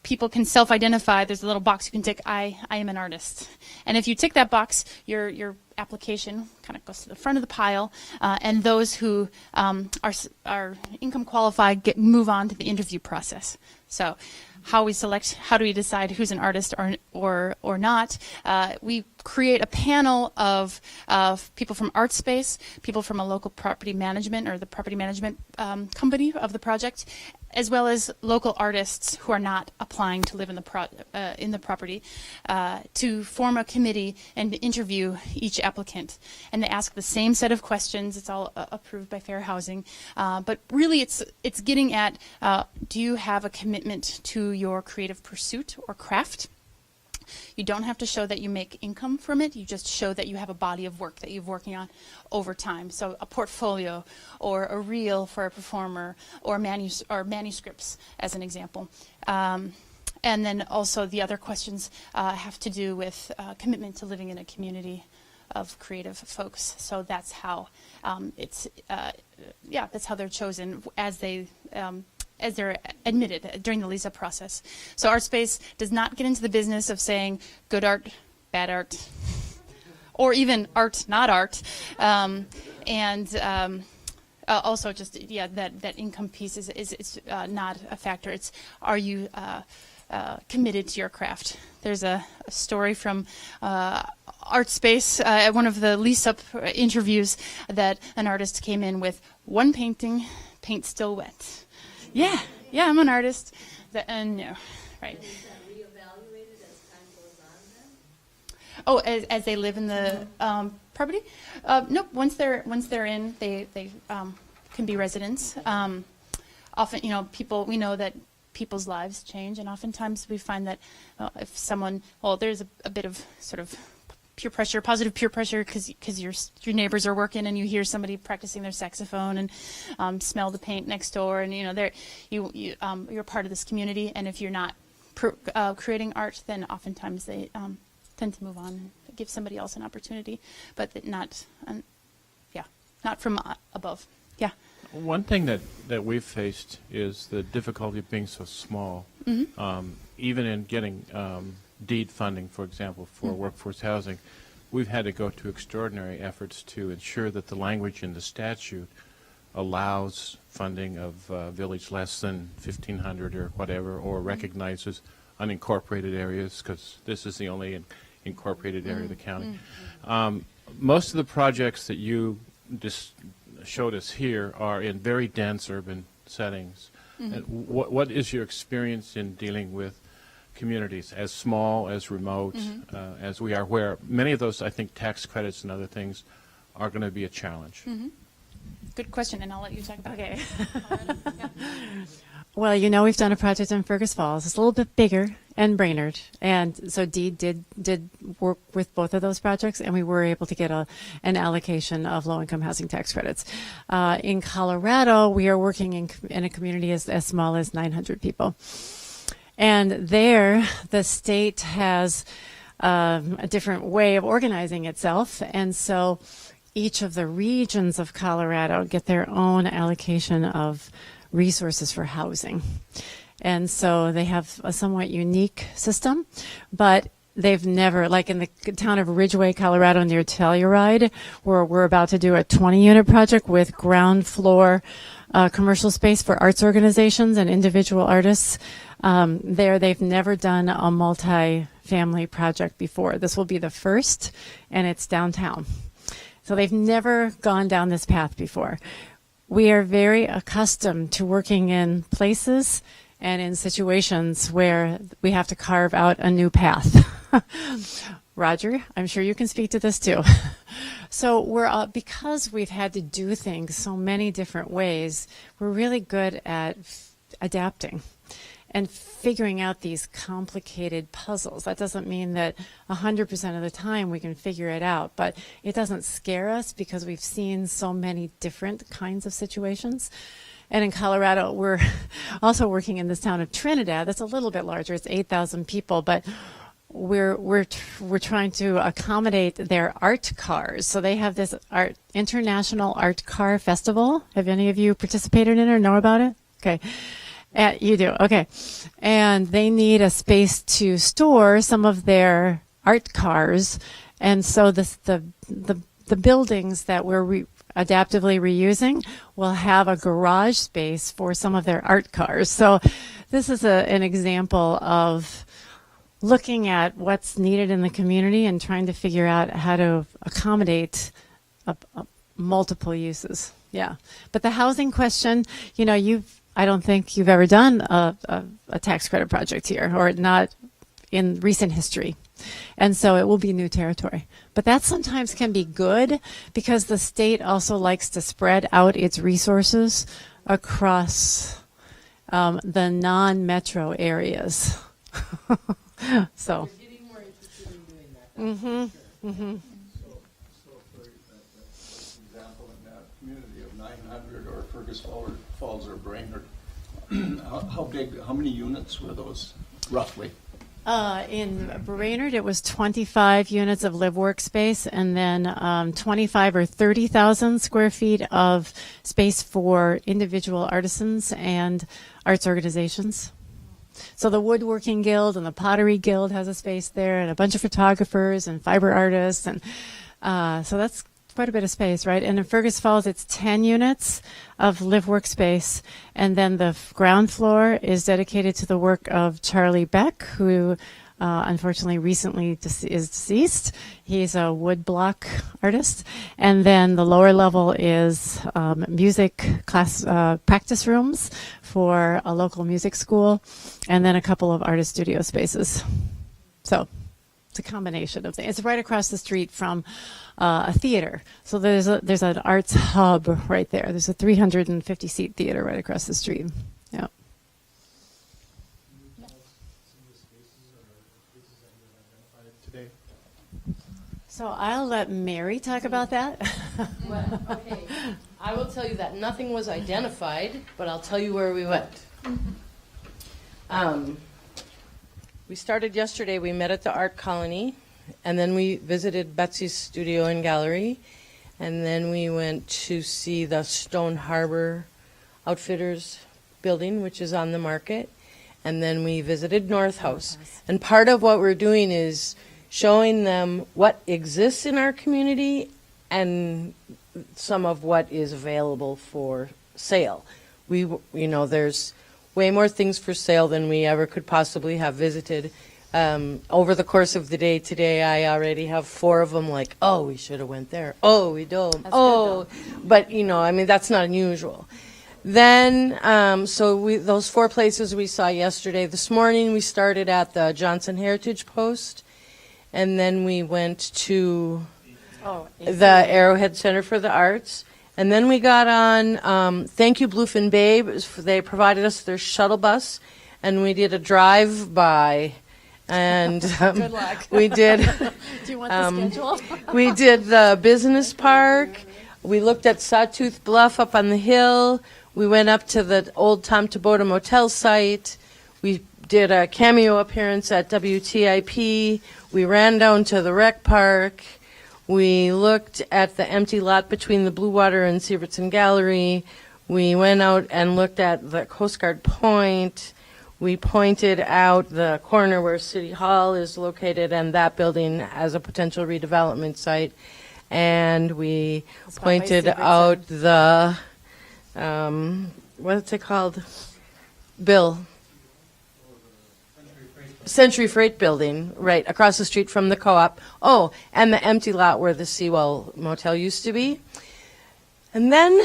people can self-identify. There's a little box you can tick, I am an artist. And if you tick that box, your application kind of goes to the front of the pile, and those who are income qualified move on to the interview process. So how do we decide who's an artist or not? We create a panel of people from Artspace, people from a local property management or the property management company of the project, as well as local artists who are not applying to live in the property, to form a committee and interview each applicant. And they ask the same set of questions. It's all approved by Fair Housing, but really it's getting at, do you have a commitment to your creative pursuit or craft? You don't have to show that you make income from it. You just show that you have a body of work that you're working on over time. So a portfolio or a reel for a performer or manuscripts as an example. And then also the other questions have to do with commitment to living in a community of creative folks. So that's how that's how they're chosen as they're admitted during the LISA process. So Artspace does not get into the business of saying good art, bad art, or even art, not art. Also just, that income piece is not a factor. It's, are you committed to your craft? There's a story from Artspace, at one of the lease-up interviews, that an artist came in with one painting, paint still wet. Yeah, I'm an artist. No, right. Is that reevaluated as time goes on then? Oh, as they live in the property? Nope. Once they're in, they can be residents. Often, we know that people's lives change, and oftentimes we find that if someone, there's a bit of sort of peer pressure, positive peer pressure, because your neighbors are working and you hear somebody practicing their saxophone and smell the paint next door, and you're part of this community. And if you're not creating art, then oftentimes they tend to move on and give somebody else an opportunity, but not from above. Yeah. One thing that we've faced is the difficulty of being so small. Mm-hmm. Even in getting deed funding, for example, for workforce housing, we've had to go to extraordinary efforts to ensure that the language in the statute allows funding of village less than 1,500 or whatever, or recognizes unincorporated areas, because this is the only incorporated area of the county. Most of the projects that you just showed us here are in very dense urban settings. And what is your experience in dealing with communities as small, as remote, as we are, where many of those, I think, tax credits and other things are going to be a challenge? Good question, and I'll let you talk about it. Okay. Well, we've done a project in Fergus Falls. It's a little bit bigger, and Brainerd. And so Dee did work with both of those projects, and we were able to get an allocation of low-income housing tax credits. In Colorado, we are working in a community as small as 900 people. And there, the state has a different way of organizing itself. And so each of the regions of Colorado get their own allocation of resources for housing. And so they have a somewhat unique system, but they've never, like in the town of Ridgway, Colorado, near Telluride, where we're about to do a 20-unit project with ground floor commercial space for arts organizations and individual artists. They've never done a multi-family project before. This will be the first, and it's downtown. So they've never gone down this path before. We are very accustomed to working in places and in situations where we have to carve out a new path. Roger, I'm sure you can speak to this too. So we're because we've had to do things so many different ways, we're really good at adapting and figuring out these complicated puzzles. That doesn't mean that 100% of the time we can figure it out, but it doesn't scare us because we've seen so many different kinds of situations. And in Colorado, we're also working in this town of Trinidad. That's a little bit larger. It's 8,000 people, but we're trying to accommodate their art cars. So they have this international art car festival. Have any of you participated in it or know about it? Okay. You do, okay. And they need a space to store some of their art cars, and so the buildings that we're adaptively reusing will have a garage space for some of their art cars. So this is an example of looking at what's needed in the community and trying to figure out how to accommodate multiple uses. Yeah, but the housing question, I don't think you've ever done a tax credit project here, or not in recent history. And so it will be new territory. But that sometimes can be good because the state also likes to spread out its resources across the non-metro areas. So. We're getting more interested in doing that. So for example, in that community of 900 or Fergus Falls or Brainerd, how many units were those roughly? In Brainerd, it was 25 units of live workspace, and then 25 or 30,000 square feet of space for individual artisans and arts organizations. So the Woodworking Guild and the Pottery Guild has a space there, and a bunch of photographers and fiber artists, and so that's quite a bit of space, right? And in Fergus Falls, it's 10 units of live workspace, and then the ground floor is dedicated to the work of Charlie Beck, who unfortunately recently is deceased. He's a wood block artist, and then the lower level is music class practice rooms for a local music school, and then a couple of artist studio spaces. So it's a combination of things. It's right across the street from a theater. So there's an arts hub right there. There's a 350-seat theater right across the street. Yeah. Today. So I'll let Mary talk about that. Well, okay. I will tell you that nothing was identified, but I'll tell you where we went. We started yesterday. We met at the Art Colony, and then we visited Betsy's studio and gallery, and then we went to see the Stone Harbor Outfitters building, which is on the market, and then we visited North House. And part of what we're doing is showing them what exists in our community and some of what is available for sale. There's way more things for sale than we ever could possibly have visited. Over the course of the day today, I already have 4 of them like, oh, we should have went there. Oh, we don't. But, that's not unusual. Then, those 4 places we saw yesterday. This morning, we started at the Johnson Heritage Post, and then we went to the Arrowhead Center for the Arts. And then we got on, thank you, Bluefin Bay. They provided us their shuttle bus, and we did a drive-by. And Good luck. we did. Do you want the schedule? We did the business park. We looked at Sawtooth Bluff up on the hill. We went up to the old Tom Tabota Motel site. We did a cameo appearance at WTIP. We ran down to the rec park. We looked at the empty lot between the Blue Water and Sievertson Gallery. We went out and looked at the Coast Guard Point. We pointed out the corner where City Hall is located and that building as a potential redevelopment site. And we pointed out the, what's it called? Bill. Century Freight Building, right across the street from the co-op. Oh, and the empty lot where the Seawell Motel used to be. And then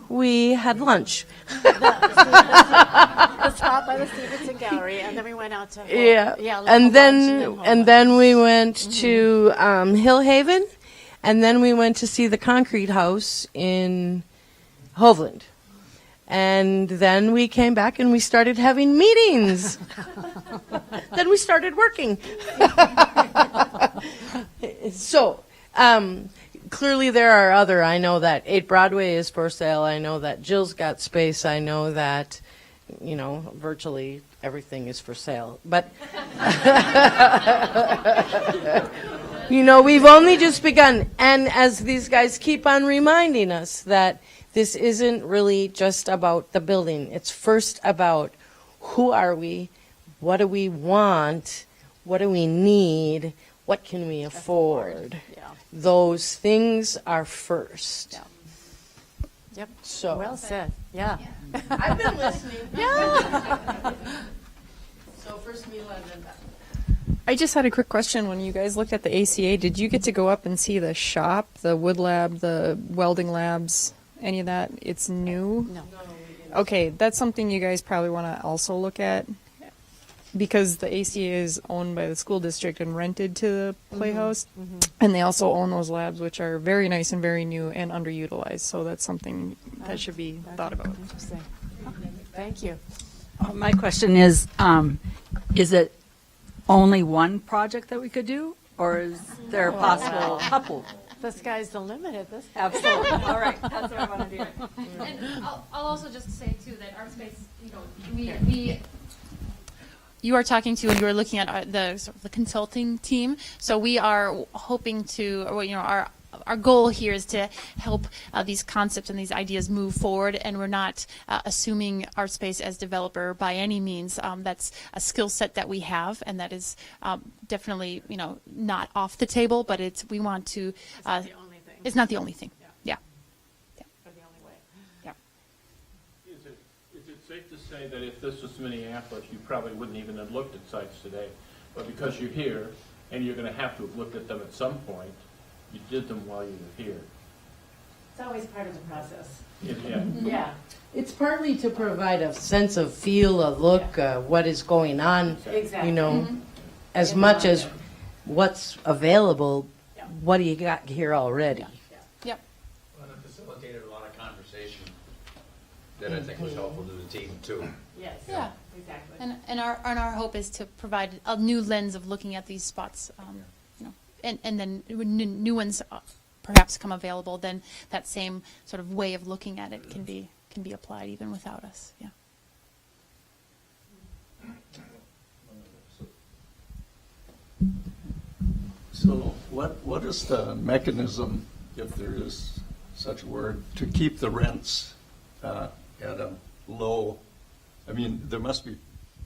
we had lunch. The stop by the Stevenson Gallery, and then we went out to and then we went to Hill Haven, and then we went to see the Concrete House in Hovland. And then we came back and we started having meetings. Then we started working. So, clearly there are other. I know that 8 Broadway is for sale. I know that Jill's got space. I know that, virtually everything is for sale. But, we've only just begun. And as these guys keep on reminding us that this isn't really just about the building. It's first about who are we? What do we want? What do we need? What can we afford? Yeah. Those things are first. Yeah. Yep. So Well said. Yeah. I've been listening. Yeah. So first Mila and then Beth. I just had a quick question. When you guys looked at the ACA, did you get to go up and see the shop, the wood lab, the welding labs, any of that? It's new? No. Okay, that's something you guys probably want to also look at, because the ACA is owned by the school district and rented to the Playhouse, and they also own those labs, which are very nice and very new and underutilized. So that's something that should be thought about. Interesting. Thank you. My question is it only one project that we could do, or is there a possible couple? The sky's the limit at this point. Absolutely. All right, that's what I want to do. And I'll also just say too that Artspace, we you are talking to and you are looking at the sort of the consulting team. So we are hoping to, or our goal here is to help these concepts and these ideas move forward, and we're not assuming Artspace as developer by any means. That's a skill set that we have, and that is definitely not off the table. But we want to. It's not the only thing. It's not the only thing. Yeah. Or the only way. Yeah. Is it safe to say that if this was Minneapolis, you probably wouldn't even have looked at sites today? But because you're here, and you're going to have to have looked at them at some point, you did them while you were here. It's always part of the process. Yeah. Yeah. It's partly to provide a sense of feel, a look, what is going on. Exactly. As much as what's available, what do you got here already? Yep. Well, it facilitated a lot of conversation that I think was helpful to the team too. Yes. Yeah. Exactly. And our hope is to provide a new lens of looking at these spots. And then when new ones perhaps come available, then that same sort of way of looking at it can be applied even without us. Yeah. So what is the mechanism, if there is such a word, to keep the rents at a low? I mean, there must be,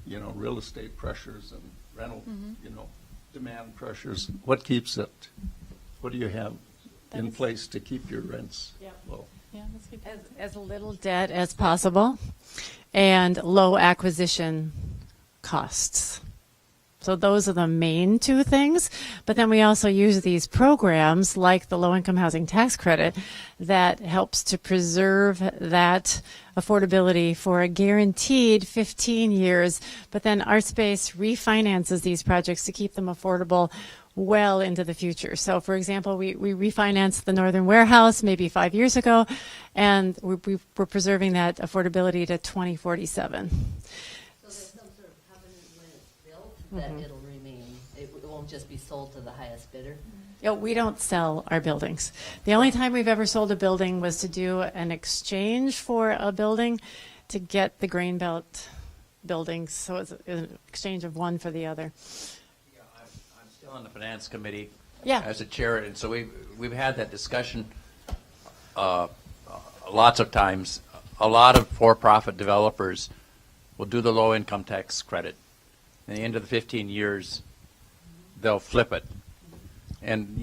real estate pressures and rental, demand pressures. What keeps it? What do you have in place to keep your rents low? Yeah, that's good. As little debt as possible, and low acquisition costs. So those are the main two things. But then we also use these programs like the low-income housing tax credit that helps to preserve that affordability for a guaranteed 15 years. But then Artspace refinances these projects to keep them affordable well into the future. So, for example, we refinanced the Northern Warehouse maybe 5 years ago, and we're preserving that affordability to 2047. So there's some sort of covenant when it's built that it'll remain, it won't just be sold to the highest bidder? We don't sell our buildings. The only time we've ever sold a building was to do an exchange for a building to get the grain belt buildings. So it's an exchange of one for the other. Yeah, I'm still on the finance committee Yeah. as a chair, and so we've had that discussion lots of times. A lot of for-profit developers will do the low income tax credit. At the end of the 15 years, they'll flip it. And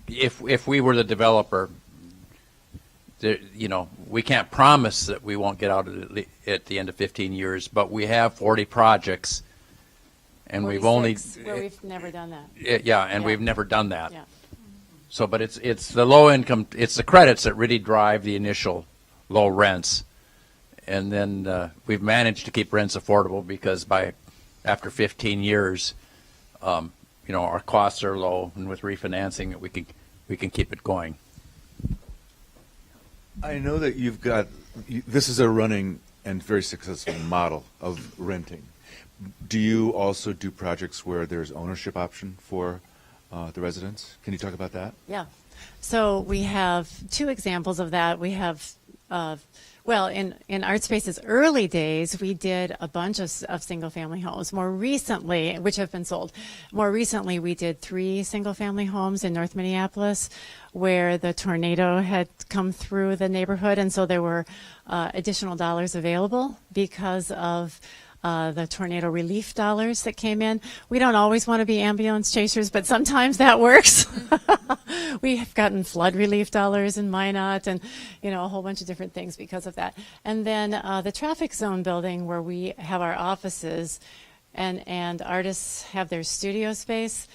if we were the developer, we can't promise that we won't get out at the end of 15 years, but we have 40 projects, and we've only where we've never done that. and we've never done that. Yeah. So, but it's the low income, it's the credits that really drive the initial low rents, and then we've managed to keep rents affordable because after 15 years, our costs are low, and with refinancing, we can keep it going. I know that this is a running and very successful model of renting. Do you also do projects where there's ownership option for the residents? Can you talk about that? Yeah. So we have two examples of that. We have, in Artspace's early days, we did a bunch of single-family homes. More recently, which have been sold. More recently, we did 3 single-family homes in North Minneapolis where the tornado had come through the neighborhood, and so there were additional dollars available because of the tornado relief dollars that came in. We don't always want to be ambulance chasers, but sometimes that works. We have gotten flood relief dollars in Minot and, a whole bunch of different things because of that. And then the traffic zone building where we have our offices and artists have their studio space.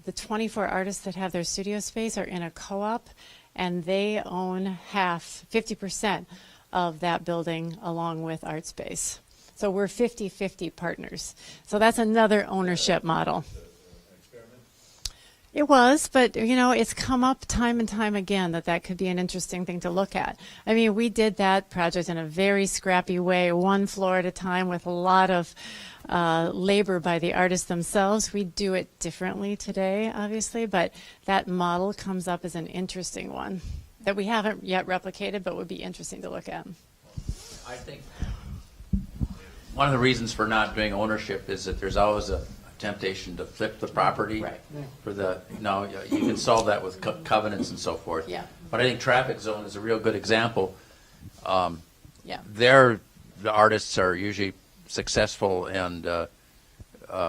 The 24 artists that have their studio space are in a co-op, and they own 50% of that building along with Artspace. So we're 50-50 partners. So that's another ownership model. It was, but, it's come up time and time again that could be an interesting thing to look at. I mean, we did that project in a very scrappy way, one floor at a time with a lot of labor by the artists themselves. We do it differently today, obviously, but that model comes up as an interesting one that we haven't yet replicated, but would be interesting to look at. I think one of the reasons for not doing ownership is that there's always a temptation to flip the property. Right. For you can solve that with covenants and so forth. Yeah. But I think traffic zone is a real good example. Yeah. The artists are usually successful and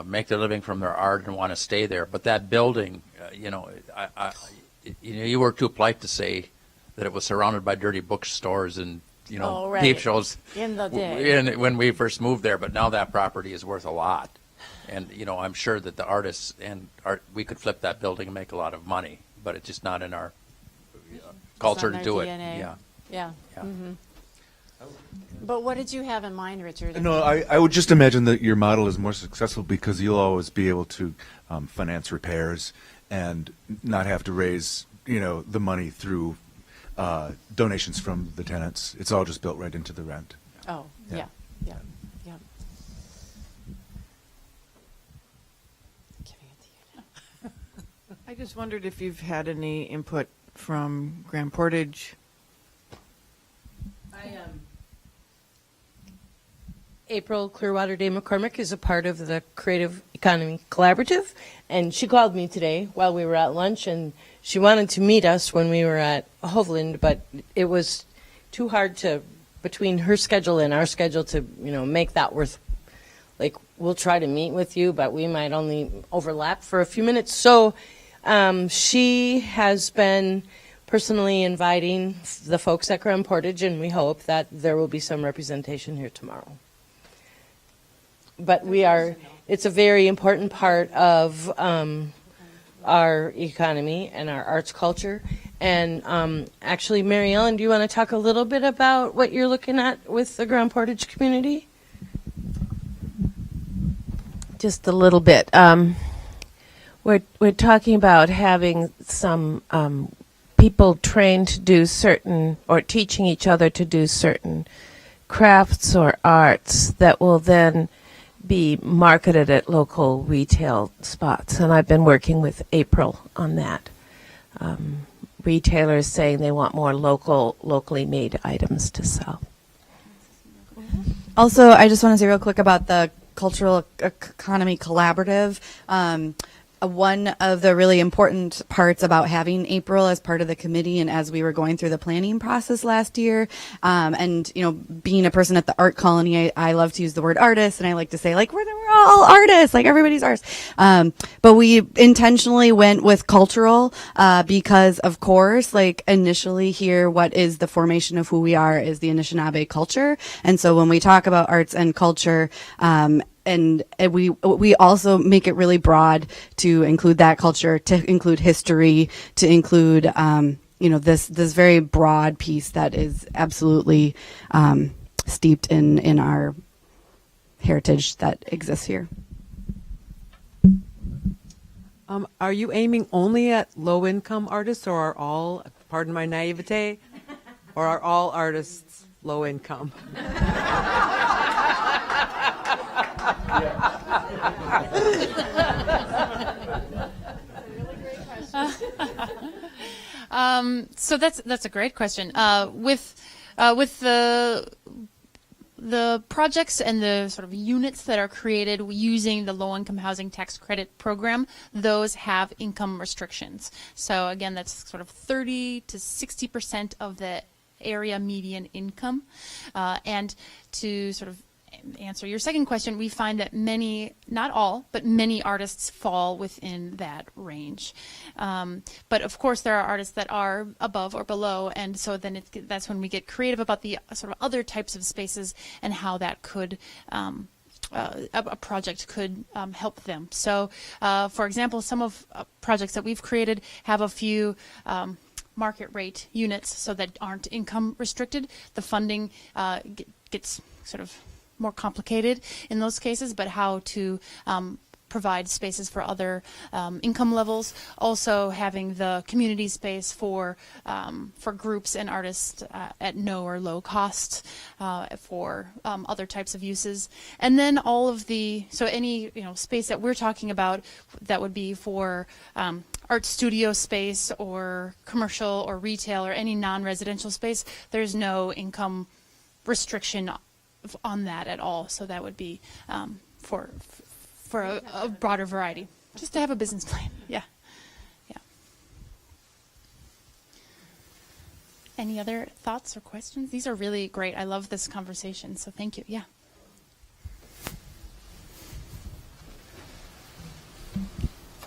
make their living from their art and want to stay there. But that building, you were too polite to say that it was surrounded by dirty bookstores and right. peep shows In the day. when we first moved there. But now that property is worth a lot, and I'm sure that the artists we could flip that building and make a lot of money. But it's just not in our culture to do DNA. it. Yeah. Mm-hmm. But what did you have in mind, Richard? No, I would just imagine that your model is more successful because you'll always be able to finance repairs and not have to raise, the money through donations from the tenants. It's all just built right into the rent. Oh, yeah. Giving it to you now. I just wondered if you've had any input from Grand Portage. April Clearwater Day McCormick is a part of the Creative Economy Collaborative, and she called me today while we were at lunch, and she wanted to meet us when we were at Hovland, but it was too hard between her schedule and our schedule to, make that worth, we'll try to meet with you, but we might only overlap for a few minutes. So she has been personally inviting the folks at Grand Portage, and we hope that there will be some representation here tomorrow. But it's a very important part of our economy and our arts culture. And actually, Mary Ellen, do you want to talk a little bit about what you're looking at with the Grand Portage community? Just a little bit. We're talking about having some people trained to do certain, or teaching each other to do certain crafts or arts that will then be marketed at local retail spots. And I've been working with April on that. Retailers saying they want more locally made items to sell. Also, I just want to say real quick about the Cultural Economy Collaborative. One of the really important parts about having April as part of the committee, and as we were going through the planning process last year, and being a person at the art colony, I love to use the word artist, and I like to say we're all artists, everybody's artists. But we intentionally went with cultural because, of course, initially here, what is the formation of who we are is the Anishinaabe culture, and so when we talk about arts and culture, and we also make it really broad to include that culture, to include history, to include this very broad piece that is absolutely steeped in our heritage that exists here. Are you aiming only at low-income artists, or are all, pardon my naivete, or are all artists low-income? So that's a great question. With the projects and the sort of units that are created using the low-income housing tax credit program, those have income restrictions. So again, that's sort of 30 to 60% of the area median income, and to sort of answer your second question, we find that many, not all, but many artists fall within that range. But of course, there are artists that are above or below, and so then that's when we get creative about the sort of other types of spaces and how that could a project could help them. So, for example, some of projects that we've created have a few market rate units so that aren't income restricted. The funding gets sort of more complicated in those cases, but how to provide spaces for other income levels. Also having the community space for groups and artists at no or low cost for other types of uses. And then all of so any space that we're talking about that would be for art studio space or commercial or retail or any non-residential space, there's no income restriction on that at all. So that would be for a broader variety, just to have a business plan. Yeah. Any other thoughts or questions? These are really great. I love this conversation, so thank you. Yeah.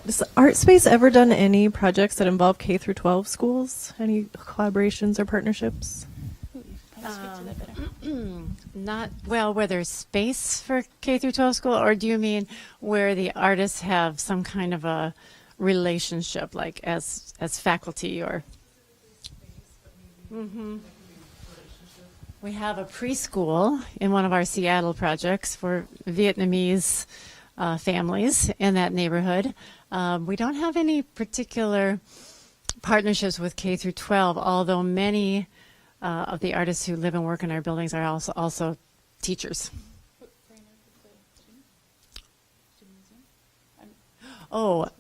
Has Artspace ever done any projects that involve K through 12 schools? Any collaborations or partnerships? Not well, where there's space for K through 12 school, or do you mean where the artists have some kind of a relationship, like as faculty or? We have a preschool in one of our Seattle projects for Vietnamese families in that neighborhood. We don't have any particular partnerships with K through 12, although many of the artists who live and work in our buildings are also teachers. Oh,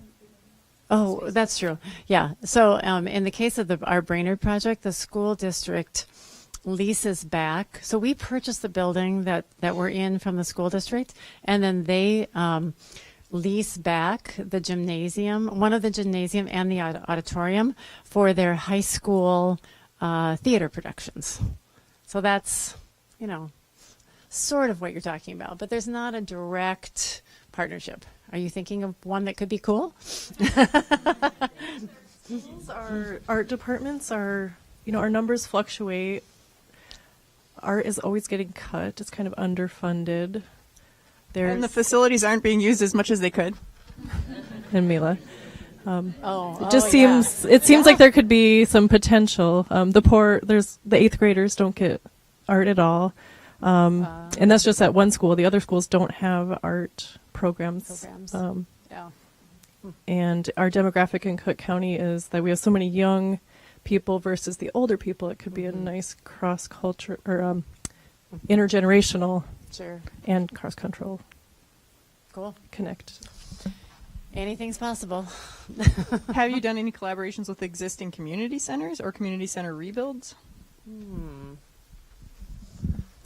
that's true. Yeah. So in the case of our Brainerd project, the school district leases back. So we purchased the building that we're in from the school district, and then they lease back the gymnasium, one of the gymnasium and the auditorium for their high school theater productions. So that's, sort of what you're talking about, but there's not a direct partnership. Are you thinking of one that could be cool? Our art departments our numbers fluctuate. Art is always getting cut. It's kind of underfunded. And the facilities aren't being used as much as they could. And Mila. It seems like there could be some potential. The 8th graders don't get art at all. And that's just at one school. The other schools don't have art programs. And our demographic in Cook County is that we have so many young people versus the older people. It could be a nice cross-culture or intergenerational and cross-cultural connect. Anything's possible. Have you done any collaborations with existing community centers or community center rebuilds?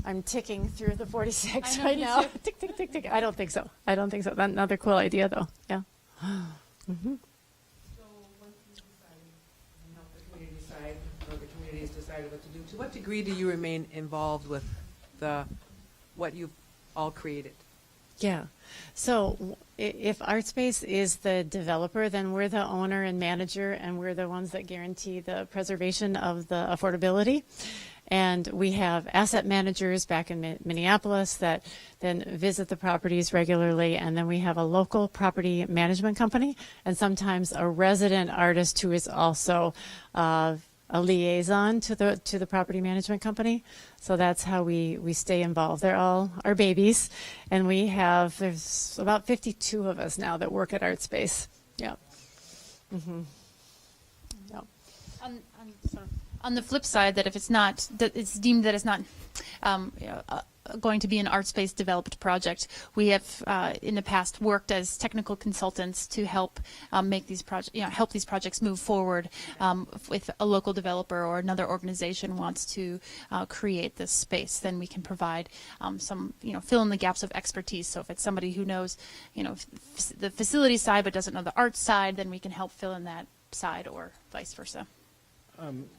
I'm ticking through the 46 right now. Tick, tick, tick, tick. I don't think so. That's another cool idea, though. Yeah. So once you decide and help the community decide, or the community has decided what to do, to what degree do you remain involved with what you've all created? Yeah. So if Artspace is the developer, then we're the owner and manager, and we're the ones that guarantee the preservation of the affordability. And we have asset managers back in Minneapolis that then visit the properties regularly. And then we have a local property management company and sometimes a resident artist who is also a liaison to the property management company. So that's how we stay involved. They're all our babies. And there's about 52 of us now that work at Artspace. Yeah. Yep. On the flip side, that if it's not, that it's deemed that it's not going to be an Artspace developed project, we have in the past worked as technical consultants to help make these help these projects move forward. If a local developer or another organization wants to create this space, then we can provide some, fill in the gaps of expertise. So if it's somebody who knows, the facility side but doesn't know the art side, then we can help fill in that side, or vice versa.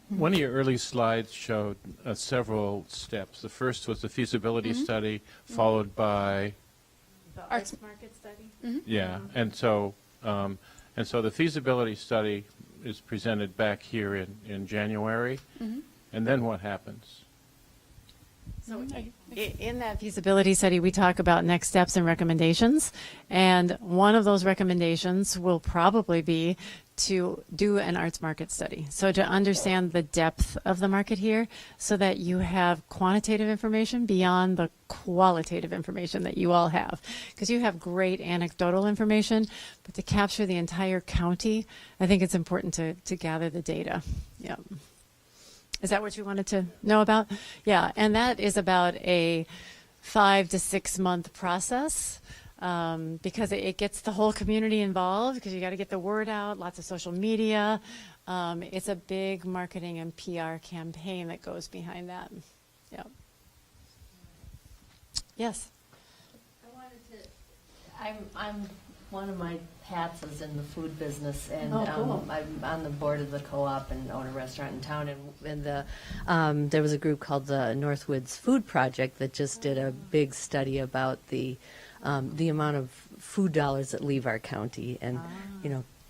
One of your early slides showed several steps. The first was the feasibility study, followed by The arts market study. yeah, and so the feasibility study is presented back here in January, and then what happens? So in that feasibility study, we talk about next steps and recommendations. And one of those recommendations will probably be to do an arts market study. So to understand the depth of the market here so that you have quantitative information beyond the qualitative information that you all have. Because you have great anecdotal information, but to capture the entire county, I think it's important to gather the data. Yeah. Is that what you wanted to know about? Yeah, and that is about a 5 to 6 month process because it gets the whole community involved because you got to get the word out, lots of social media. It's a big marketing and PR campaign that goes behind that. Yeah. Yes. I wanted to, I'm one of my hats is in the food business, and cool. I'm on the board of the co-op and own a restaurant in town. And there was a group called the Northwoods Food Project that just did a big study about the amount of food dollars that leave our county, and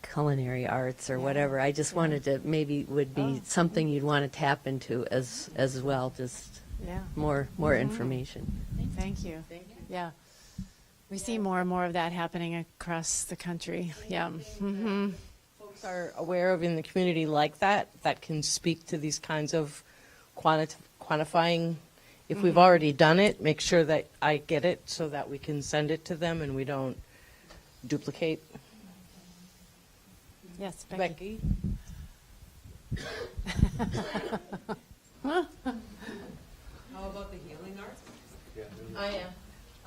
culinary arts or whatever. I just wanted to maybe would be something you'd want to tap into as well. Just more information. Thank you. Yeah. We see more and more of that happening across the country. Yeah. Folks are aware of in the community like that can speak to these kinds of quantifying. If we've already done it, make sure that I get it so that we can send it to them and we don't duplicate. Yes, Becky. How about the healing arts? Oh yeah.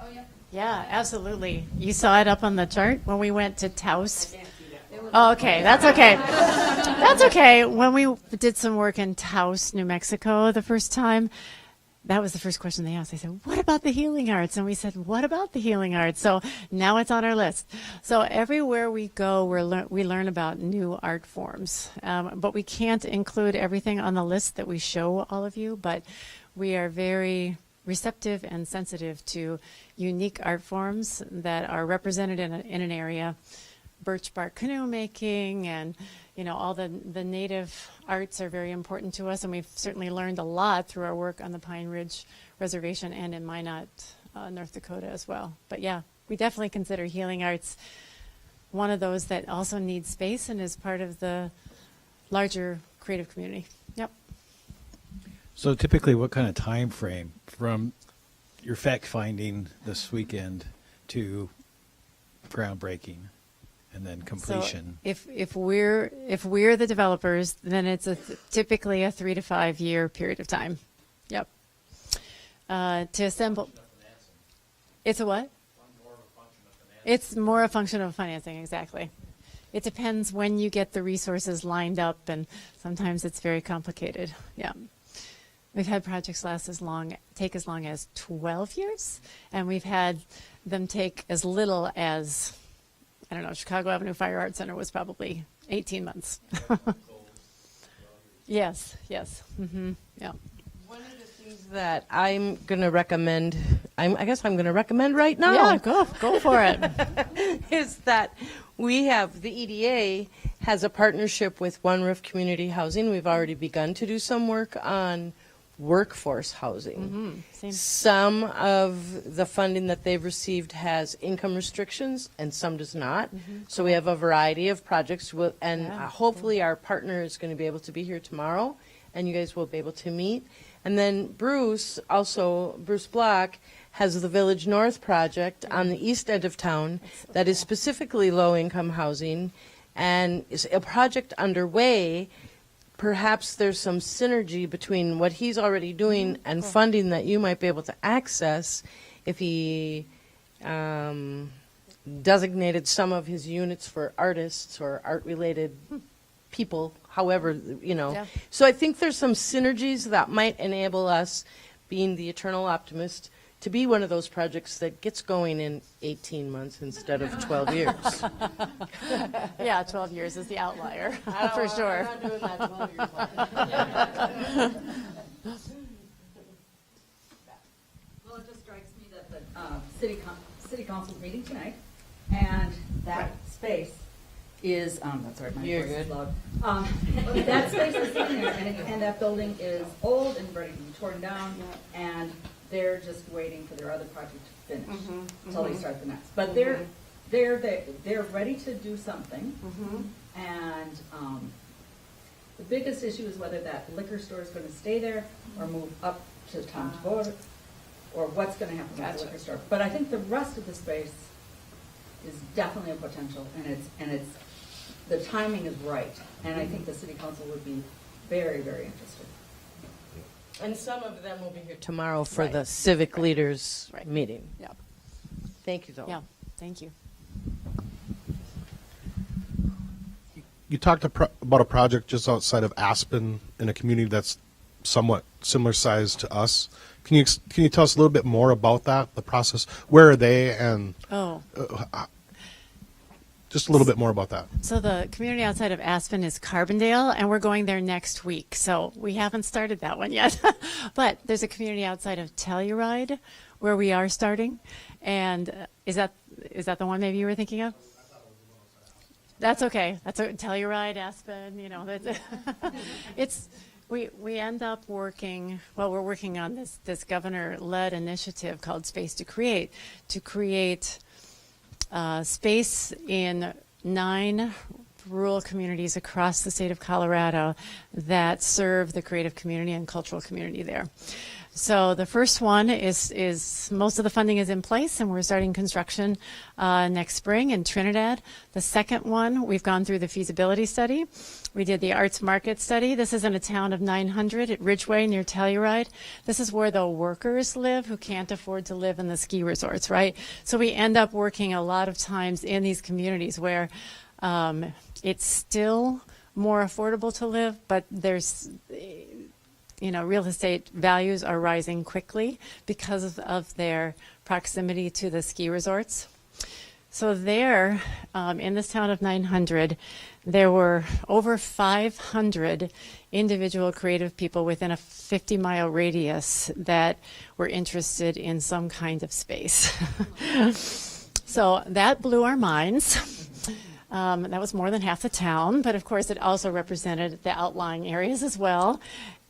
Oh yeah. Yeah, absolutely. You saw it up on the chart when we went to Taos. Oh, okay, that's okay. That's okay. When we did some work in Taos, New Mexico the first time, that was the first question they asked. They said, what about the healing arts? And we said, what about the healing arts? So now it's on our list. So everywhere we go, we learn about new art forms. But we can't include everything on the list that we show all of you, but we are very receptive and sensitive to unique art forms that are represented in an area. Birch bark canoe making and all the native arts are very important to us, and we've certainly learned a lot through our work on the Pine Ridge Reservation and in Minot, North Dakota as well. But yeah, we definitely consider healing arts one of those that also needs space and is part of the larger creative community. Yep. So typically what kind of time frame from your fact finding this weekend to groundbreaking and then completion? So if we're the developers, then it's typically a 3 to 5 year period of time. Yep. To assemble. It's a what? It's more a function of financing, exactly. It depends when you get the resources lined up, and sometimes it's very complicated. Yeah. We've had projects take as long as 12 years, and we've had them take as little as, I don't know, Chicago Avenue Fire Arts Center was probably 18 months. Yes. Mm-hmm. Yeah. One of the things that I'm going to recommend, I guess I'm going to recommend right now. Yeah, go for it. Is that we have, the EDA has a partnership with One Roof Community Housing. We've already begun to do some work on workforce housing. Mm-hmm. Some of the funding that they've received has income restrictions and some does not. Mm-hmm. So we have a variety of projects hopefully our partner is going to be able to be here tomorrow and you guys will be able to meet. And then Bruce Block has the Village North project on the east end of town that is specifically low-income housing and is a project underway. Perhaps there's some synergy between what he's already doing and funding that you might be able to access if he designated some of his units for artists or art-related people, however, Yeah. So I think there's some synergies that might enable us, being the eternal optimist, to be one of those projects that gets going in 18 months instead of 12 years. Yeah, 12 years is the outlier, for sure. I'm not doing that 12 years. Well, it just strikes me that the city council's meeting tonight, and that space is, that's right, my You're voice is good. loud. That space is sitting there, and that building is old and ready to be torn down, and they're just waiting for their other project to finish until they start the next. But they're ready to do something, and the biggest issue is whether that liquor store is going to stay there or move up to Tom Tavola, or what's going to happen with the liquor store. But I think the rest of the space is definitely a potential, and it's the timing is right, and I think the city council would be very, very interested. And some of them will be here tomorrow for Right. the civic leaders meeting. Yeah. Thank you, though. Yeah, thank you. You talked about a project just outside of Aspen in a community that's somewhat similar size to us. Can you tell us a little bit more about that, the process? Where are they, and just a little bit more about that? So the community outside of Aspen is Carbondale, and we're going there next week. So we haven't started that one yet. But there's a community outside of Telluride where we are starting. And is that the one maybe you were thinking of? That's okay. That's Telluride, Aspen, you know. It's we end up working, well, we're working on this governor-led initiative called Space to create space in 9 rural communities across the state of Colorado that serve the creative community and cultural community there. So the first one is most of the funding is in place, and we're starting construction next spring in Trinidad. The second one, we've gone through the feasibility study. We did the arts market study. This is in a town of 900 at Ridgeway near Telluride. This is where the workers live who can't afford to live in the ski resorts, right? So we end up working a lot of times in these communities where it's still more affordable to live, but there's real estate values are rising quickly because of their proximity to the ski resorts. So there, in this town of 900, there were over 500 individual creative people within a 50-mile radius that were interested in some kind of space. So that blew our minds. That was more than half the town, but of course it also represented the outlying areas as well.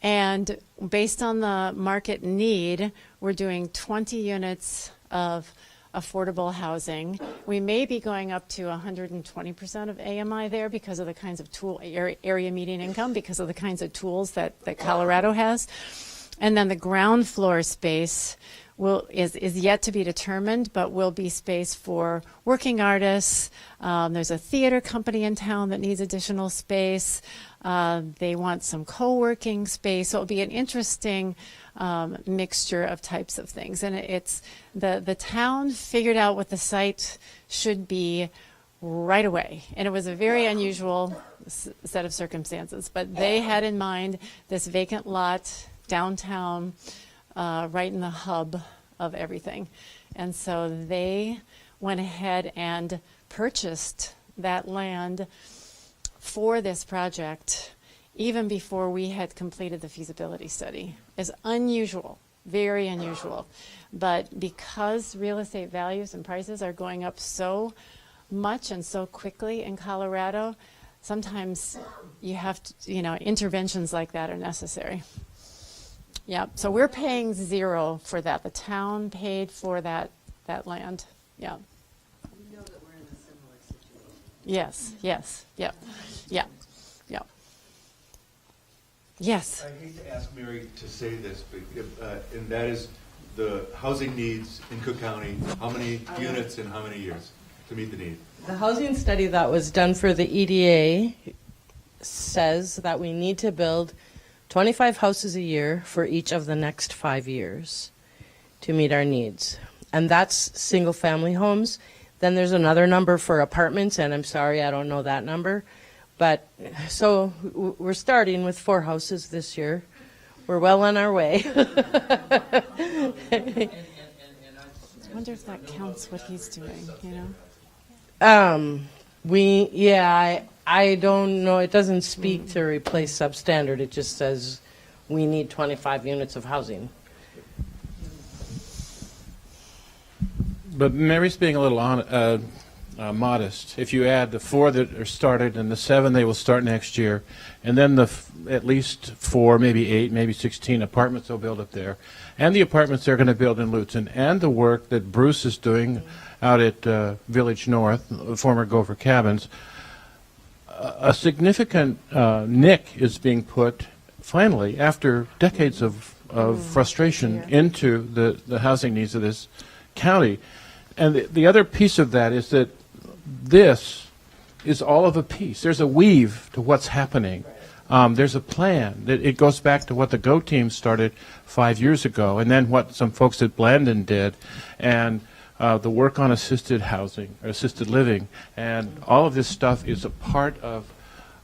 And based on the market need, we're doing 20 units of affordable housing. We may be going up to 120% of AMI there because of the kinds of area median income, because of the kinds of tools that Colorado has. And then the ground floor space is yet to be determined, but will be space for working artists. There's a theater company in town that needs additional space. They want some co-working space. So it'll be an interesting mixture of types of things. And it's the town figured out what the site should be right away. And it was a very unusual set of circumstances. But they had in mind this vacant lot downtown, right in the hub of everything. And so they went ahead and purchased that land for this project even before we had completed the feasibility study. It's unusual, very unusual. But because real estate values and prices are going up so much and so quickly in Colorado, sometimes you have to, interventions like that are necessary. Yeah, so we're paying zero for that. The town paid for that land. Yeah. We know that we're in a similar situation. Yes, yep. Yes. I hate to ask Mary to say this, but and that is the housing needs in Cook County, how many units in how many years to meet the need? The housing study that was done for the EDA says that we need to build 25 houses a year for each of the next 5 years to meet our needs. And that's single-family homes. Then there's another number for apartments, and I'm sorry, I don't know that number. But so we're starting with 4 houses this year. We're well on our way. wonder if that counts what he's doing, you know? I don't know. It doesn't speak to replace substandard. It just says we need 25 units of housing. But Mary's being a little modest. If you add the 4 that are started and the 7 they will start next year, and then at least 4, maybe 8, maybe 16 apartments they'll build up there, and the apartments they're going to build in Luton, and the work that Bruce is doing out at Village North, former Gopher Cabins, a significant nick is being put, finally, after decades of frustration, into the housing needs of this county. And the other piece of that is that this is all of a piece. There's a weave to what's happening. There's a plan. It goes back to what the GO team started 5 years ago, and then what some folks at Blandon did, and the work on assisted housing, or assisted living, and all of this stuff is a part of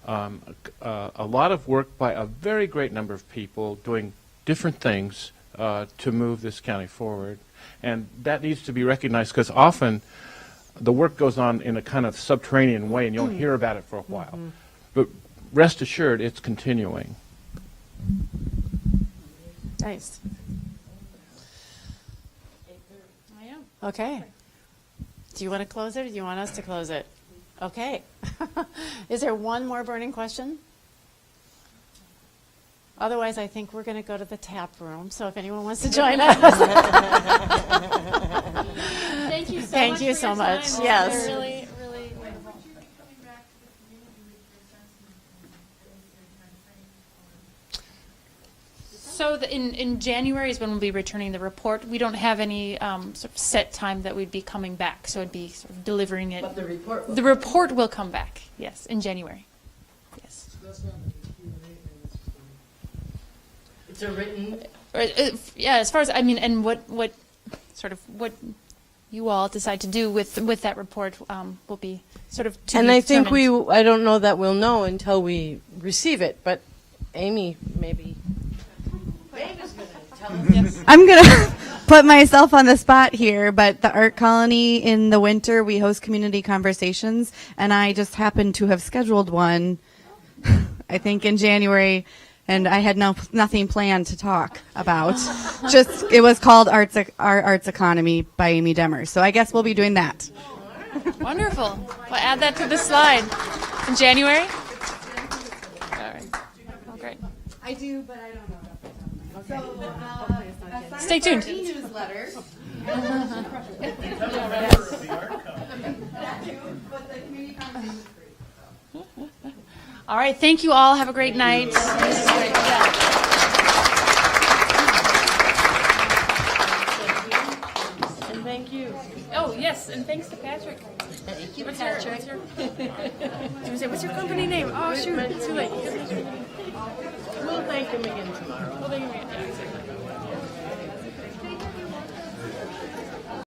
a lot of work by a very great number of people doing different things to move this county forward. And that needs to be recognized, because often the work goes on in a kind of subterranean way, and you don't hear about it for a while. But rest assured, it's continuing. Nice. Okay. Do you want to close it, or do you want us to close it? Okay. Is there one more burning question? Otherwise, I think we're going to go to the tap room. So if anyone wants to join us. Thank you so much. Thank you so much. Yes. Really, really wonderful. So in January is when we'll be returning the report. We don't have any sort of set time that we'd be coming back, so it'd be sort of delivering it. But the report will come back, yes, in January. Yes. It's a written. Yeah, as far as and what you all decide to do with that report will be sort of to And be I think determined. I don't know that we'll know until we receive it, but Amy, maybe. Amy's going to tell us. Yes. I'm going to put myself on the spot here, but the Art Colony in the winter, we host community conversations, and I just happened to have scheduled one, I think in January, and I had nothing planned to talk about. Just, it was called Our Arts Economy by Amy Demers. So I guess we'll be doing that. Wonderful. We'll add that to the slide. In January? All right. Oh, great. I do, but I don't know. So, Stay tuned. E-newsletter. All right. Thank you all. Have a great night. This is great. Yeah. And thank you. Oh, yes. And thanks to Patrick. Thank you, What's Patrick. What's your company name? Oh, shoot. It's too late. We'll thank him again tomorrow. Well, thank you.